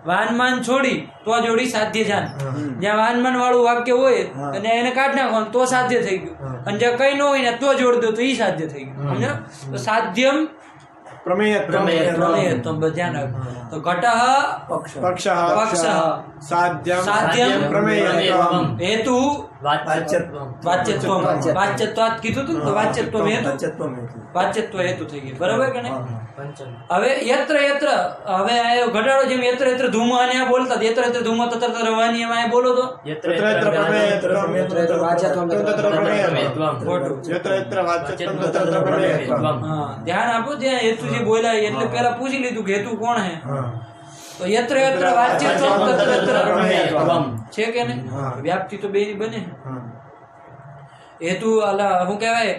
વાનમાન છોડી તો જોડી સાધ્ય જાન. જ્યાં વાનમાન વાળું વાક્ય હોય અને એને કાઢ નાખવાનું તો સાધ્ય થઈ ગયું. અને જ્યાં કઈ ન હોય ને તો જોડી દો તો ઈ સાધ્ય થઈ ગયું. સમજો? તો સાધ્યમ પ્રમેયત્વ ધ્યાન રાખો. તો ઘટઃ પક્ષ સાધ્યમ પ્રમેયત્વમ હેતુ વાચ્યત્વાत् કીધું તું તો વાચ્યત્વ હેતુ થઈ ગયું બરાબર કે નહીં? હવે યત્ર યત્ર હવે ઘટાડો જેમ યત્ર યત્ર ધૂમ અને બોલતા યત્ર યત્ર ધૂમ તત્ર રવાની એમાં બોલો તો ધ્યાન આપો. ત્યાં હેતુ જે બોલ્યા એટલે પેલા પૂછી લીધું કે હેતુ કોણ હે? તો યત્ર યત્ર વાચ્યત્વમ તત્ર તત્ર પ્રમેયત્વમ છે કે નહીં? વ્યાપ્તિ તો બે ની બને. હેતુ અલા શું કહેવાય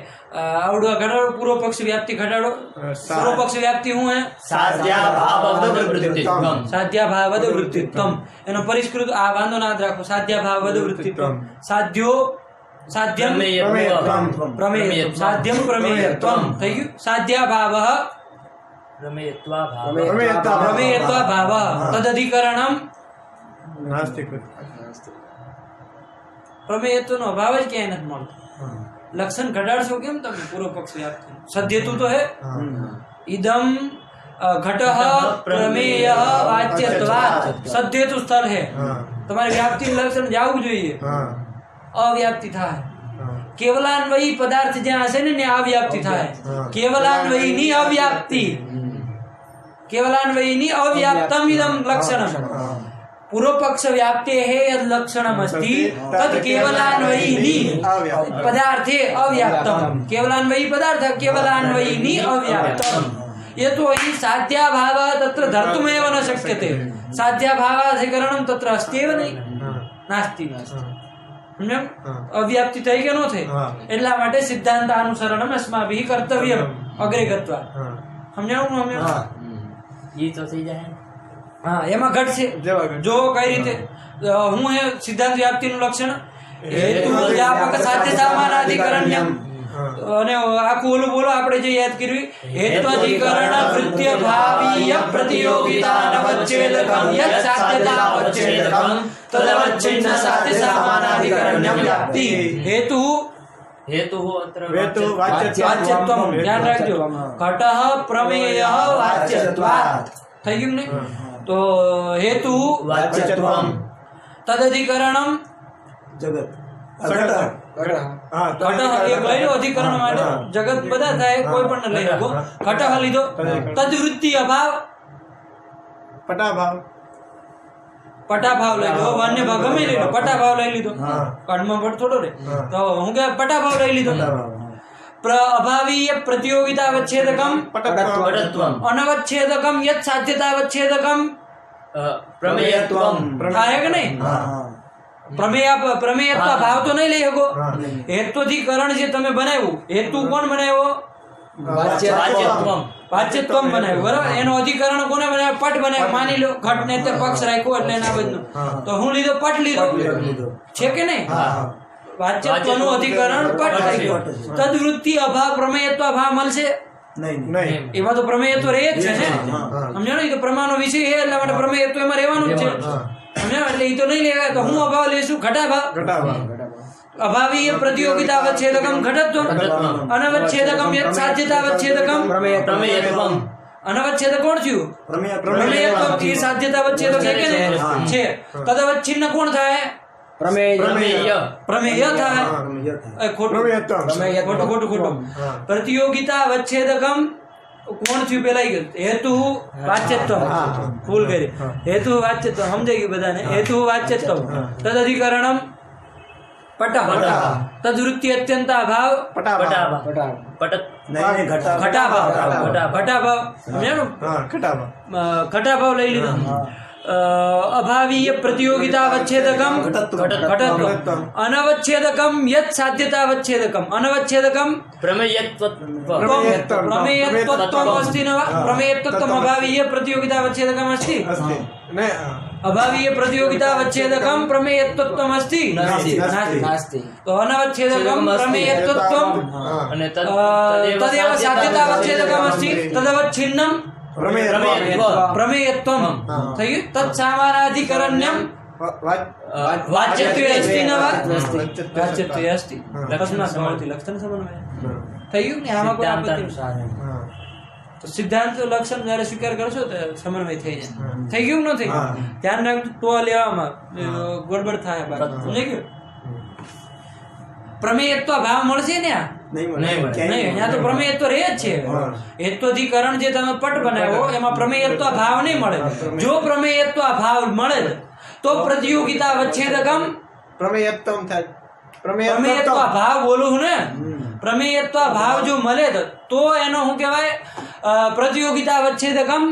આવડો ઘટાડો પૂર્વ પક્ષ વ્યાપ્તિ ઘટાડો. પૂર્વ પક્ષ વ્યાપ્તિ શું હે? સાધ્યાભાવદ વૃત્તિત્વમ. એનો પરિષ્કૃત આ વાંધો ના રાખો. સાધ્યાભાવદ વૃત્તિત્વમ. સાધ્યો સાધ્યમ પ્રમેયત્વમ. સાધ્યમ પ્રમેયત્વમ થઈ ગયું. સાધ્યાભાવ પ્રમેયત્વ ભાવ તદધિકરણમ પ્રમેયત્વ નો અભાવ જ ક્યાંય નથી મળતો. લક્ષણ ઘટાડશો કેમ તમે? પૂર્વ પક્ષ વ્યાપ્તિ સદ્યતું તો હે. ઇદમ ઘટઃ પ્રમેય વાચ્યત્વાत् સદ્યતું સ્થળ હે. તમારે વ્યાપ્તિ લક્ષણ જવું જોઈએ. અવ્યાપ્તિ થાય. કેવલાન્વયી પદાર્થ જ્યાં હશે ને અવ્યાપ્તિ થાય. કેવલાન્વયી ની અવ્યાપ્તિ કેવલાન્વયી ની અવ્યાપ્તમ ઇદમ લક્ષણમ. પૂર્વ પક્ષ વ્યાપ્તે હે યદ લક્ષણમ અસ્તિ તદ કેવલાન્વયી ની પદાર્થે અવ્યાપ્તમ. કેવલાન્વયી પદાર્થ કેવલાન્વયી ની અવ્યાપ્તમ. ये तो ही साध्याभाव तत्र धर्तुमेव न शक्यते. साध्याभावाधिकरणं तत्र अस्त्येव नहीं नास्ति. अव्याप्ति થઈ કે નો થઈ એટલા માટે સિદ્ધાંત અનુસરણમ અસ્માભિ કર્તવ્યમ અગ્રે ગત્વા. સમજાણું? ઈ તો થઈ જાય. હા એમાં ઘટશે. જો કઈ રીતે હું હે સિદ્ધાંત વ્યાપ્તિનું લક્ષણ હેતુ વ્યાપક સાધ્ય સામાનાધિકરણ્યમ. અને આખું ઓલું બોલો આપણે જે યાદ કર્યું હેત્વાધિકરણ વૃત્ય ભાવીય પ્રતિયોગિતા વચ્છેદકમ યત સાધ્યતા વચ્છેદકમ તદવચ્છિન્ન સાધ્ય સામાનાધિકરણ્યમ વ્યાપ્તિ. હેતુ વાચ્યત્વમ. ધ્યાન રાખજો. ઘટઃ પ્રમેય વાચ્યત્વાत् થઈ ગયું ને? તો હેતુ વાચ્યત્વમ તદધિકરણમ જગત. અધિકરણ માટે જગત બધા થાય કોઈ પણ લઈ શકો. ઘટઃ લીધો તદવૃત્તિ અભાવ પટાભાવ પટાભાવ લઈ લો, અન્ય ભાવ ગમે લઈ લો, પટાભાવ લઈ લીધો, કડમાં પટ થોડો રે, તો હું કે પટાભાવ લઈ લીધો. અભાવીય પ્રતિયોગિતા અવચ્છેદકમ પટત્વમ અનવચ્છેદકમ યત સાધ્યતા અવચ્છેદકમ પ્રમેયત્વમ થાય કે નહીં? પ્રમેયત્વ ભાવ તો નહીં લઈ શકો. હેત્વધિકરણ જે તમે બનાવ્યું, હેતુ કોણ બનાવ્યો? વાચ્યત્વમ વાચ્યત્વમ બનાવ્યું, બરાબર. એનો અધિકરણ કોને બનાવ્યો? પટ બનાવ્યો. માની લો ઘટ ને તે પક્ષ રાખ્યો એટલે એના બધું, તો હું લીધો પટ લીધો, છે કે નહીં? વાચ્યત્વનું અધિકરણ પટ રાખ્યો. તદવૃત્તિ અભાવ પ્રમેયત્વ ભાવ મળશે નહીં. એમાં તો પ્રમેયત્વ રહે જ છે ને, સમજો ને? એ તો પ્રમાણનો વિષય છે એટલે માટે પ્રમેયત્વ એમાં રહેવાનું જ છે, સમજો? એટલે એ તો નહીં લેવાય. તો હું અભાવ લઈશું ઘટાભાવ. અભાવીય પ્રતિયોગિતા અવચ્છેદકમ ઘટત્વમ અનવચ્છેદકમ યત સાધ્યતા અવચ્છેદકમ પ્રમેયત્વમ અનવચ્છેદ કોણ થયું? પ્રમેયત્વ. એ સાધ્યતા અવચ્છેદક છે કે નહીં? છે. તદવચ્છિન્ન કોણ થાય? પ્રમેય થાય. ખોટું ખોટું. પ્રતિયોગિતા અવચ્છેદકમ કોણ થયું? પેલા ગયું હેતુ વાચ્યત્વ, ભૂલ કરી. હેતુ વાચ્યત્વ સમજાઈ ગયું બધાને. હેતુ વાચ્યત્વ તદ અધિકરણમ પટાભાવ તદવૃત્તિ અત્યંત અભાવ ઘટાભાવ સમજાણું? ઘટાભાવ લઈ લીધો. અભાવીય પ્રતિયોગિતા અવચ્છેદકમ ઘટત્વ અનવચ્છેદકમ યત સાધ્યતા અવચ્છેદકમ અનવચ્છેદકમ પ્રમેયત્વત્વમ અસ્તિ ન વા? પ્રમેયત્વત્વમ અભાવીય પ્રતિયોગિતા અવચ્છેદકમ અસ્તિ. અભાવીય પ્રતિયોગિતા અવચ્છેદકમ પ્રમેયત્વત્વમ અસ્તિ નાસ્તિ. તો અનવચ્છેદકમ પ્રમેયત્વત્વમ અને તદેવ સાધ્યતા અવચ્છેદકમ અસ્તિ તદવચ્છિન્નમ પ્રમેયત્વમ થઈ ગયું. તત્સામાનાધિકરણ્યમ વાચ્યત્વે અસ્તિ ન વા? વાચ્યત્વે અસ્તિ. લક્ષણ સમર્થી લક્ષણ સમન્વય થઈ ગયું ને? આમાં કોઈ આપત્તિ તો સિદ્ધાંત લક્ષણ જયારે સ્વીકાર કરશો તો સમન્વય થઈ જાય. થઈ ગયું ન થઈ ગયું? ધ્યાન રાખજો. તો લેવામાં ગડબડ થાય. સમજાઈ ગયું? પ્રમેયત્વ ભાવ મળશે ને? નહીં, અહીંયા તો પ્રમેયત્વ રહે જ છે. હેત્વધિકરણ જે તમે પટ બનાવ્યો એમાં પ્રમેયત્વ ભાવ નહીં મળે. જો પ્રમેયત્વ ભાવ મળે તો પ્રતિયોગિતા અવચ્છેદકમ પ્રમેયત્વમ થાય. પ્રમેયત્વ ભાવ બોલું ને, પ્રમેયત્વ ભાવ જો મળે તો એનો શું કહેવાય? પ્રતિયોગિતા અવચ્છેદકમ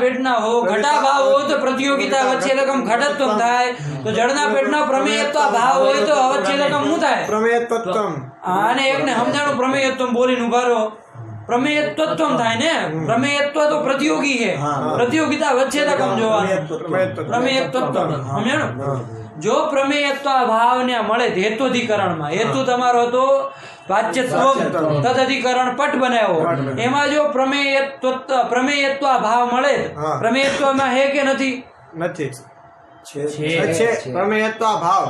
પેટના હો ઘટાભાવ હોય તો પ્રતિયોગિતા અવચ્છેદકમ ઘટત્વમ થાય. તો જળના પેટના પ્રમેયત્વ ભાવ હોય તો અવચ્છેદકમ શું થાય? પ્રમેયત્વમ. આને એકને સમજાણું પ્રમેયત્વમ બોલીને ઉભા રહો. પ્રમેયત્વત્વમ થાય ને? પ્રમેયત્વ તો પ્રતિયોગી છે, પ્રતિયોગિતા અવચ્છેદકમ જોવાનું. પ્રમેયત્વત્વમ સમજાણું? જો પ્રમેયત્વ ભાવને મળે હેતુધિકરણમાં, હેતુ તમારો હતો વાચ્યત્વ તદધિકરણ પટ બનાવ્યો, એમાં જો પ્રમેયત્વ ભાવ મળે, પ્રમેયત્વમાં હે કે નથી? પ્રમેયત્વ ભાવ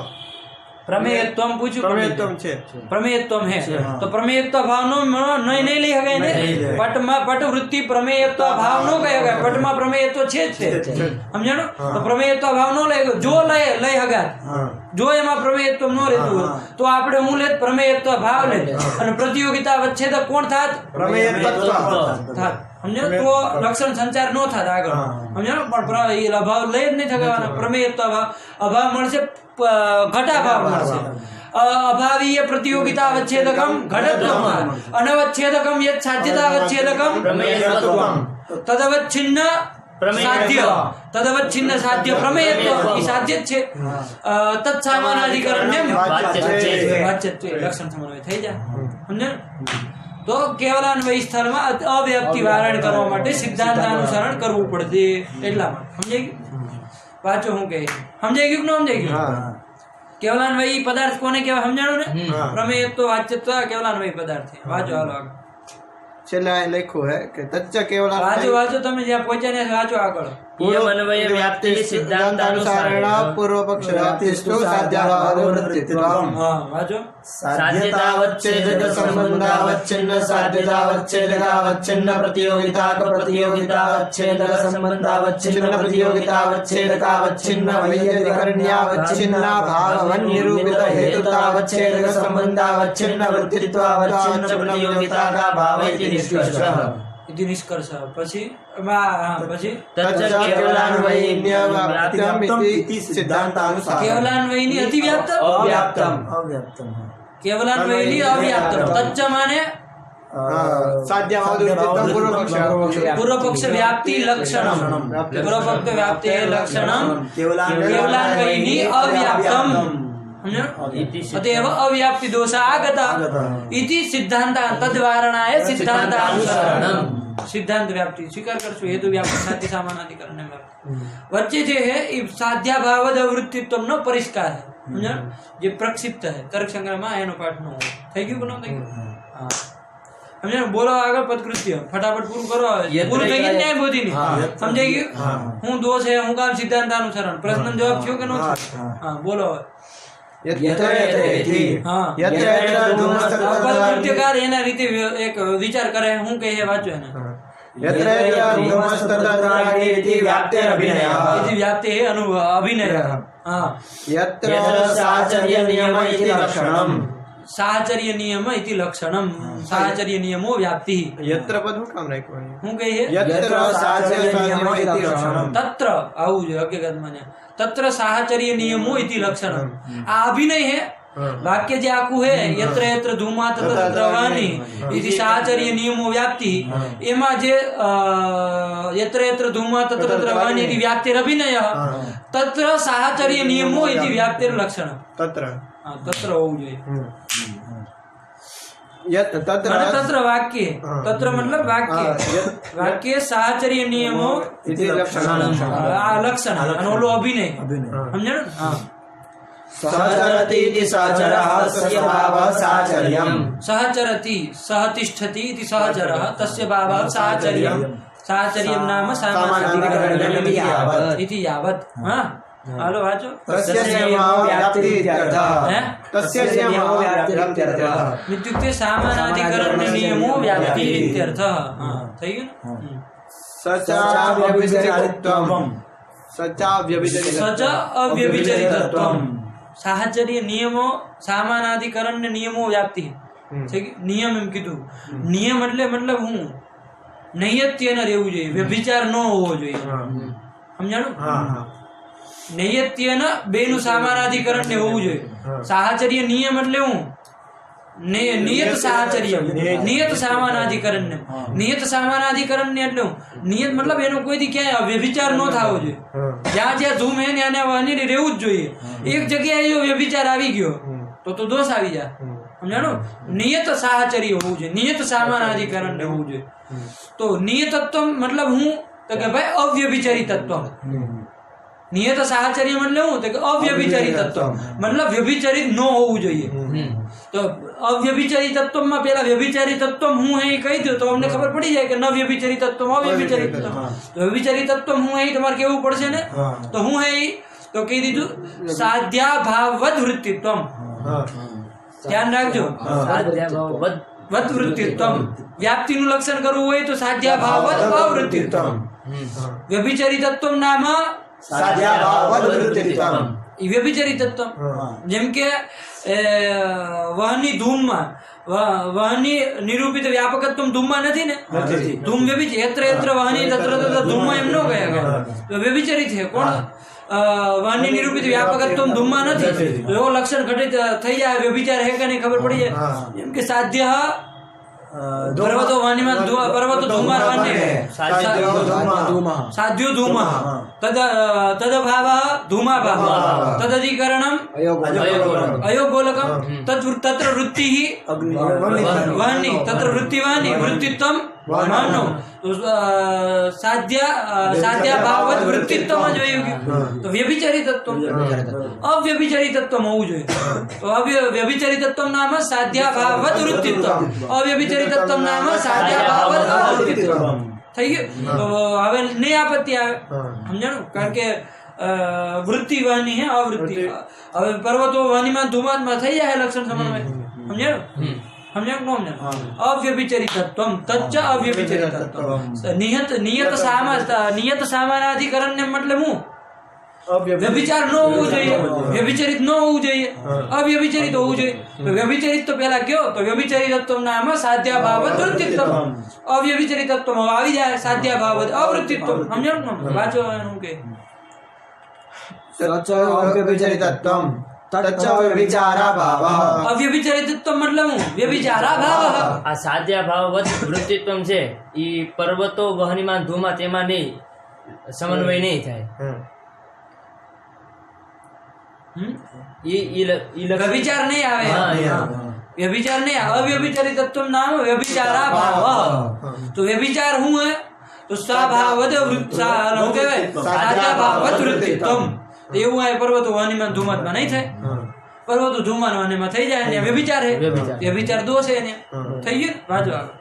પ્રમેયત્વમ પૂછ્યું. પ્રમેયત્વમ છે. પ્રમેયત્વમ હે તો પ્રમેયત્વ ભાવ નો નહીં લઈ શકાય ને? પટમાં પટ વૃત્તિ પ્રમેયત્વ ભાવ નો કહી શકાય. પટમાં પ્રમેયત્વ છે જ છે, સમજાણું? તો પ્રમેયત્વ ભાવ નો લઈ, જો લઈ શકાય, જો એમાં પ્રમેયત્વ ન રહેતું હોય તો આપણે હું લેત પ્રમેયત્વ ભાવ લે અને પ્રતિયોગિતા અવચ્છેદક કોણ થાત? પ્રમેયત્વ થાત. સમજો? તો લક્ષણ સંચાર નો થાત આગળ, સમજાણું? પણ એ અભાવ લઈ જ નહીં થવાના. પ્રમેયત્વ અભાવ મળશે, ઘટાભાવ મળશે. અભાવીય પ્રતિયોગિતા અવચ્છેદકમ ઘટત્વમ અનવચ્છેદકમ યત સાધ્યતા અવચ્છેદકમ તદવચ્છિન્ન સાધ્ય પ્રમેયત્વ. એ સાધ્ય જ છે. તત્સામાનાધિકરણ્યમ વાચ્યત્વે લક્ષણ સમન્વય થઈ જાય. સમજાયું? તો કેવલાન્વયી સ્થળમાં અવ્યક્તિ વારણ કરવા માટે સિદ્ધાંત અનુસરણ કરવું પડશે. એટલા માટે સમજાઈ ગયું? વાંચો હું કહે સમજાઈ ગયું કે ન સમજાઈ ગયું? કેવલાન્વયી પદાર્થ કોને કહેવાય સમજાણું ને? પ્રમેયત્વ વાચ્યત્વ કેવલાન્વયી પદાર્થ. વાંચો હાલો આગળ. છેલ્લા લખ્યું હે કે તચ્ચ કેવલા. વાંચો તમે જ્યાં પહોંચ્યા ને વાંચો આગળ. इयमन्वय व्याप्ति सिद्धांतानुसारेण पूर्वपक्ष व्याप्तिस्तु साध्याभाववृत्तित्वम्। वाचो साध्यतावच्छेदक संबंधावच्छिन्न साध्यतावच्छेदकावच्छिन्न प्रतियोगितावच्छेदक संबंधावच्छिन्न प्रतियोगितावच्छेदकावच्छिन्न वैयधिकरण्यावच्छिन्न भाववन्निरूपित हेतुतावच्छेदक संबंधावच्छिन्न वृत्तित्वावच्छिन्न प्रतियोगिता का भाव इति निष्कर्षः। इति निष्कर्ष પછી केवलान्वयिन्यव्याप्तमिति सिद्धान्तानुसारः। केवलान्वयिनी अतिव्याप्त अव्याप्तम् केवलान्वयिनी अव्याप्तम तच्च माने साध्यभाववृत्तित्वं पूर्वपक्ष व्याप्ति लक्षणम पूर्वपक्ष व्याप्ति लक्षणम केवलान्वयिनी अव्याप्तम अतएव अव्याप्ति दोष आगता इति सिद्धांत तद्वारणाय सिद्धांतानुसारणम सिद्धांत व्याप्ति स्वीकार करशो हेतु व्याप्ति साध्य सामानाधिकरण में वच्चे जे है साध्याभावद वृत्तित्व नो परिष्कार है समझो जे प्रक्षिप्त है तर्क संग्रह में एनो पाठ नो થઈ ગયું કોનો થઈ ગયું हां समझो बोलो आगे पदकृत्य फटाफट पूરું કરો પૂરું થઈ ગયું ન્યાય બોધીની સમજાઈ ગયું હું દોષ है હું કામ સિદ્ધાંતાનુસારણ પ્રશ્ન જવાબ થયો કે નો हां बोलो पदकृत्यकार एना रीते एक विचार करे हूं कहे वाचो एने यत्र इति व्याप्तेरभिनयः इति व्याप्ते है अभिनय हां यत्र साहचर्य नियम इति लक्षणम् साहचर्य नियम इति लक्षणम साहचर्य नियमो व्याप्ति यत्र पद हूं काम राख्यो हूं कहे यत्र साहचर्य नियम इति लक्षणम् तत्र आउ जो हकीकत माने तत्र साहचर्य नियमो इति लक्षणम आ अभिनय है वाक्य जे आकू है यत्र यत्र धूमा तत्र तत्र वाणी इति साहचर्य नियमो व्याप्ति एमा जे यत्र यत्र धूमा तत्र तत्र वाणी इति व्याप्तिर अभिनय तत्र साहचर्य नियमो इति व्याप्तिर लक्षणम तत्र तत्र होऊ જોઈએ तत्र वाक्य तत्र मतलब वाक्य साहचर्य नियमो इति लक्षणम् लक्षण अनोलो अभिनय समझो हां सहचरति इति सहचरः तस्य भावः साहचर्यम् सहचरति सहतिष्ठति इति सहचरः तस्य भावः साहचर्यम् साहचर्यं नाम सामानाधिकरणम् इति यावत् हां हेलो वाचो तस्य नियमो व्याप्ति इत्यर्थः तस्य नियमो व्याप्ति इत्यर्थः इत्युक्ते सामानाधिकरण नियमो व्याप्ति इत्यर्थः हां सही है सच अव्यभिचरितत्वम् सच अव्यभिचरितत्वम् साहचर्य नियमो सामानाधिकरण नियमो व्याप्ति नियम एम कीधुं नियम मतलब हूँ नैयत्य न રહેવું જોઈએ વ્યભિચાર ન હોવો જોઈએ સમજાણું નૈયત્ય ન બેનું સામાનાધિકરણ ને હોવું જોઈએ સાહચર્ય નિયમ એટલે હું નિયત સાહચર્ય નિયત સામાનાધિકરણ ને નિયત સામાનાધિકરણ ને એટલે હું નિયત मतलब એનો કોઈથી ક્યાંય વ્યભિચાર ન થવો જોઈએ જ્યાં જ્યાં ધૂમ હે ને આને વહની રહેવું જ જોઈએ એક જગ્યાએ જો વ્યભિચાર આવી ગયો તો દોષ આવી જાય સમજાણું નિયત સાહચર્ય હોવું જોઈએ નિયત સામાનાધિકરણ ને હોવું જોઈએ तो नियतत्व मतलब हूँ तो कि भाई अव्यभिचरितत्व नियत साहचर्य मतलब हूँ तो अव्यभिचरितत्व मतलब व्यभिचरित न होવું જોઈએ तो अव्यभिचरितत्व में पहला व्यभिचरितत्व हूँ है कही दो तो हमने खबर पड़ी जाए कि न व्यभिचरितत्व अव्यभिचरितत्व तो व्यभिचरितत्व हूँ है तुम्हारे केवू पड़શે ने तो हूँ है तो कही दीधु साध्याभाववद वृत्तित्वम ध्यान रखजो साध्याभाववद वृत्तित्वम व्याप्ति नु लक्षण करવું હોય તો સાધ્યાભાવવદ અવૃત્તિત્વમ વ્યભિચરિતત્વમ નામ साध्याभाववद वृत्तित्वम ई व्यभिचरितत्वम જેમ કે વહની ધૂમમાં વહની નિરૂપિત વ્યાપકત્વમ ધૂમમાં નથી ને ધૂમ વ્યભિચ यत्र यत्र वहनी तत्र तत्र धूमમાં એમ ન કહેવાય તો વ્યભિચરિત है કોણ वहनी निरूपित व्यापकत्व धूमમાં નથી એવો લક્ષણ ઘટિત થઈ જાય વ્યભિચાર હે કે નહીં ખબર પડી જાય જેમ કે સાધ્ય पर्वतो वाणीમાં पर्वतो धूमार वाण्य साध्यो धूमः तदभावः धूमाभावः तदधिकरणम् अयोगोलकं तत्र वृत्तिः वाणी तत्र वृत्तिवाणी वृत्तित्वं मानो साध्याभाववद वृत्तित्वम જ હોવું જોઈએ તો વ્યભિચરિતત્વમ અવ્યભિચરિતત્વમ હોવું જોઈએ તો વ્યભિચરિતત્વમ નામ સાધ્યાભાવવદ વૃત્તિત્વમ અવ્યભિચરિતત્વમ નામ સાધ્યાભાવવદ અવૃત્તિત્વમ થઈ ગયું. તો હવે નહીં આપત્તિ આવે, સમજાણું? કારણ કે વૃત્તિ વહની હે અવૃત્તિ. હવે પર્વતો વહનીમાં ધુમાત્મા થઈ જાય લક્ષણ સમન્વય, સમજાણું? સમજાણું ન સમજાણું? અવ્યભિચરિતત્વમ તચ્ચ અવ્યભિચરિતત્વમ. નિયત સામાનાધિકરણ ને મતલબ હું વ્યભિચાર ન હોવું જોઈએ, વ્યભિચરિત ન હોવું જોઈએ, અવ્યભિચરિત હોવું જોઈએ. વ્યભિચરિત તો પેલા કયો તો વ્યભિચરિતત્વ નામ સાધ્યાભાવ વૃત્તિત્વ. અવ્યભિચરિતત્વ આવી જાય સાધ્યાભાવ અવૃત્તિત્વ, સમજાણું? વાંચો એનું કે અવ્યભિચરિતત્વમ તચ્ચ વ્યભિચારાભાવઃ. અવ્યભિચરિતત્વ મતલબ હું વ્યભિચારાભાવ. આ સાધ્યા ભાવ વૃત્તિત્વમ છે ઈ પર્વતો વહનીમાં ધુમા તેમાં નહીં સમન્વય નહીં થાય. વ્યભિચાર નહીં આવે, વ્યભિચાર નહીં. અવ્યભિચરિતત્વ નામ વ્યભિચારાભાવ. તો વ્યભિચાર હું હે તો સ્વભાવદ સાધ્યાભાવત વૃત્તિત્વમ. એવું આ પર્વતો વહનીમાં ધુમાત્મા નહીં થાય. પર્વતો ધુમાન વહનીમાં થઈ જાય ને વ્યભિચાર હે, વ્યભિચાર દોષ હે ને. થઈ ગયું? વાંચો આગળ.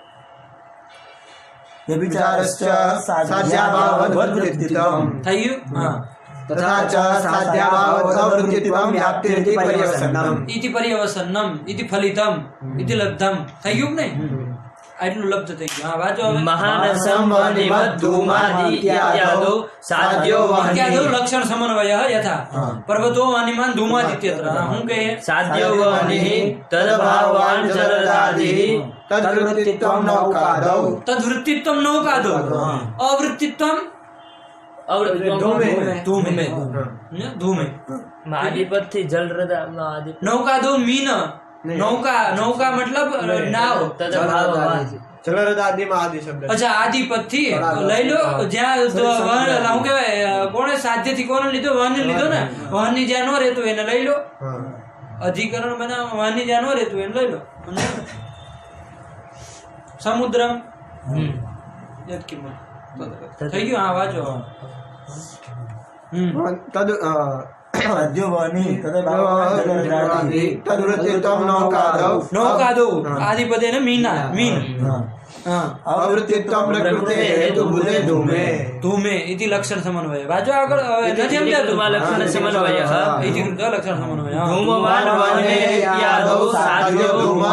વ્યભિચારશ્ચ સાધ્યાભાવવદ વૃત્તિત્વમ થઈ ગયું? હા. તથા ચ સાધ્યાભાવવદ અવૃત્તિત્વમ વ્યાપ્તિરિતિ પર્યવસનમ. ઇતિ પર્યવસનમ ઇતિ ફલિતમ ઇતિ લબ્ધમ. થઈ ગયું કે નહીં? આટલું લબ્ધ થઈ ગયું. હા, વાંચો હવે. મહાનસમ વહનીવદ ધૂમાદિ ઇત્યાદો સાધ્યો ઇત્યાદો વહની લક્ષણ સમન્વય યથા પર્વતો વહનીમાન ધૂમાદિત્યત્ર. હું કહે સાધ્યો વહનિ તદભાવાન ચરદાદિ તદ્વૃત્તિત્વમ નૌકાદૌ. તદ્વૃત્તિત્વમ નૌકાદો અવૃત્તિત્વમ ધૂમે. ધૂમે આદિપદથી જલરદા આદિ નૌકાદો મીન. નૌકા મતલબ નાવ. તદભાવાન જલરદાદિમાં આદિ શબ્દ. અચ્છા, આદિપદ થી લઈ લો. જ્યાં શું કેવાય, કોણે સાધ્ય થી કોને લીધો? વહન લીધો ને. વહન ની જ્યાં નો રહેતું એને લઈ લો. અધિકરણ બનાવ. વહન ની જ્યાં નો રહેતું એને લઈ લો. સમુદ્રમ યદ કિંમત. થઈ ગયું? હા, વાંચો. તદ્વૃત્તિત્વમ નૌકાદૌ. નૌકાદો આદિપદે ને મીના મીન. અવૃત્તિત્વમ પ્રકૃતે હેતુભૂતે ધૂમે. ધૂમે ઇતિ લક્ષણ સમન્વય. વાંચો આગળ. નથી સમજાતું? લક્ષણ સમન્વય ઇતિ લક્ષણ સમન્વય. ધૂમવાન વહને ઇત્યાદો સાધ્યો ધૂમઃ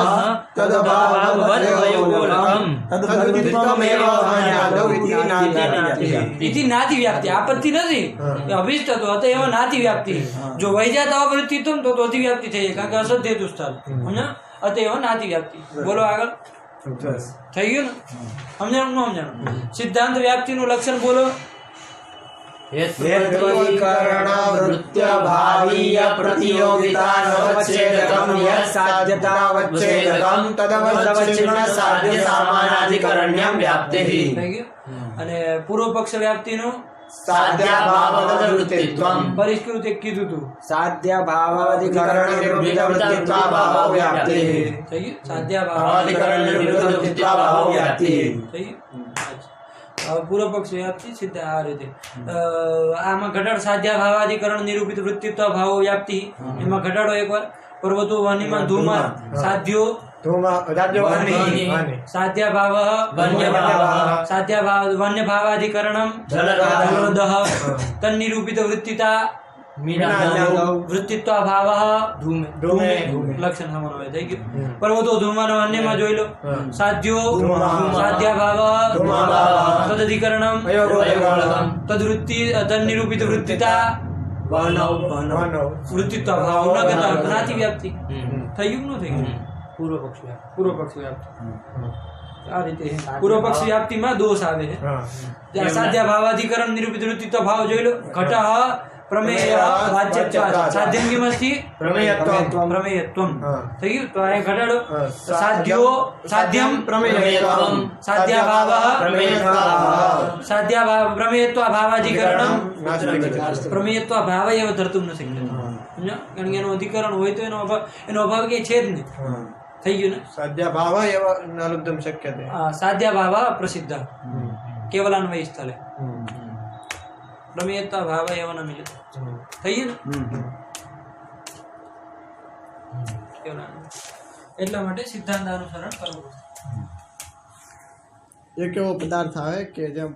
તદભાવવદ વયોગોલકમ તદ્વૃત્તિત્વમેવ વહન્યાદૌ ઇતિ નાતિ. ઇતિ નાતિ વ્યાપ્તિ. આપત્તિ નથી, અભિષ્ટ હતો અત એવો નાતિ વ્યાપ્તિ. જો વૈજાત અવૃત્તિત્વમ તો અધિવ્યાપ્તિ થઈ જાય, કારણ કે અસદ્ય દુષ્ટાલ. સમજ્યા? અત એવો નાતિ વ્યાપ્તિ. બોલો આગળ. થઈ ગયું ને? સમજાણું ન સમજાણું? સિદ્ધાંત વ્યાપ્તિ નું લક્ષણ બોલો. વૃત્ત્યભાવીય પ્રતિયોગિતાનવચ્છેદકમ યત સાધ્યતાવચ્છેદકમ તદવચ્છિન્ન સાધ્ય સામાનાધિકરણ્યમ વ્યાપ્તિઃ. થઈ ગયું? અને પૂર્વ પક્ષ વ્યાપ્તિ નું સાધ્યાભાવવદ વૃત્તિત્વમ. પરિષ્કૃત એક કીધું તું. સાધ્યાભાવાધિકરણ નિરૂપિત વૃત્તિત્વાભાવો વ્યાપ્તિઃ. થઈ ગયું? સાધ્યાભાવ. ભાવાધિકરણ નિરૂપિત વૃત્તિત્વાભાવો વ્યાપ્તિઃ. થઈ ગયું? હવે પૂર્વ પક્ષ વ્યાપ્તિ સીધા આ રીતે. આમાં ઘટાડ સાધ્યા ભાવાધિકરણ નિરૂપિત વૃત્તિત્વ ભાવો વ્યાપ્તિ. એમાં ઘટાડો એકવાર. પર્વતો વહનીમાં ધૂમા સાધ્યો સાધ્યા ભાવ સાધ્યા ભાવ વન્ય ભાવાધિકરણમ જલદઃ તન્નિરૂપિત વૃત્તિતા વૃત્તિત્વ ભાવ ધૂમે. લક્ષણ સમન્વય. થઈ ગયું? પર્વતો ધૂમાનો અન્યમાં જોઈ લો. સાધ્યો સાધ્યા ભાવ તદધિકરણમ તદવૃત્તિ તન્નિરૂપિત વૃત્તિતા વૃત્તિત્વ ભાવ જ્ઞાતિ વ્યાપ્તિ. થઈ ગયું? ન થઈ ગયું? પૂર્વ પક્ષ વ્યાપ્તિ. આ રીતે પૂર્વ પક્ષ વ્યાપ્તિમાં દોષ આવે છે. ત્યાં સાધ્યા ભાવાધિકરણ નિરૂપિત વૃત્તિત્વ ભાવ જોઈ લો. ઘટ પ્રમેય વાચ્યત્વ સાધ્યમસ્થી પ્રમેયત્વમ. થઈ ગયું? તો અહીં ઘટાડો. સાધ્યો સાધ્યમ પ્રમેયત્વમ. સાધ્યા ભાવ સાધ્યા ભાવ પ્રમેયત્વ ભાવાધિકરણમ પ્રમેયત્વ ભાવ એવ ધરતું ન શક્ય. કારણ કે એનું અધિકરણ હોય તો એનો અભાવ કઈ છે જ નહીં. થઈ ગયું ને? સાધ્યાભાવ એવ ન લબ્ધમ શક્યતે. સાધ્યા ભાવ પ્રસિદ્ધ કેવલાન્વય સ્થળે પ્રમેયત્વ ભાવ એવ ન મિલે. થઈ ગયું ને? કેવલાન્વય. એટલા માટે સિદ્ધાંત અનુસરણ કરવું. એક એવો પદાર્થ આવે કે જેમ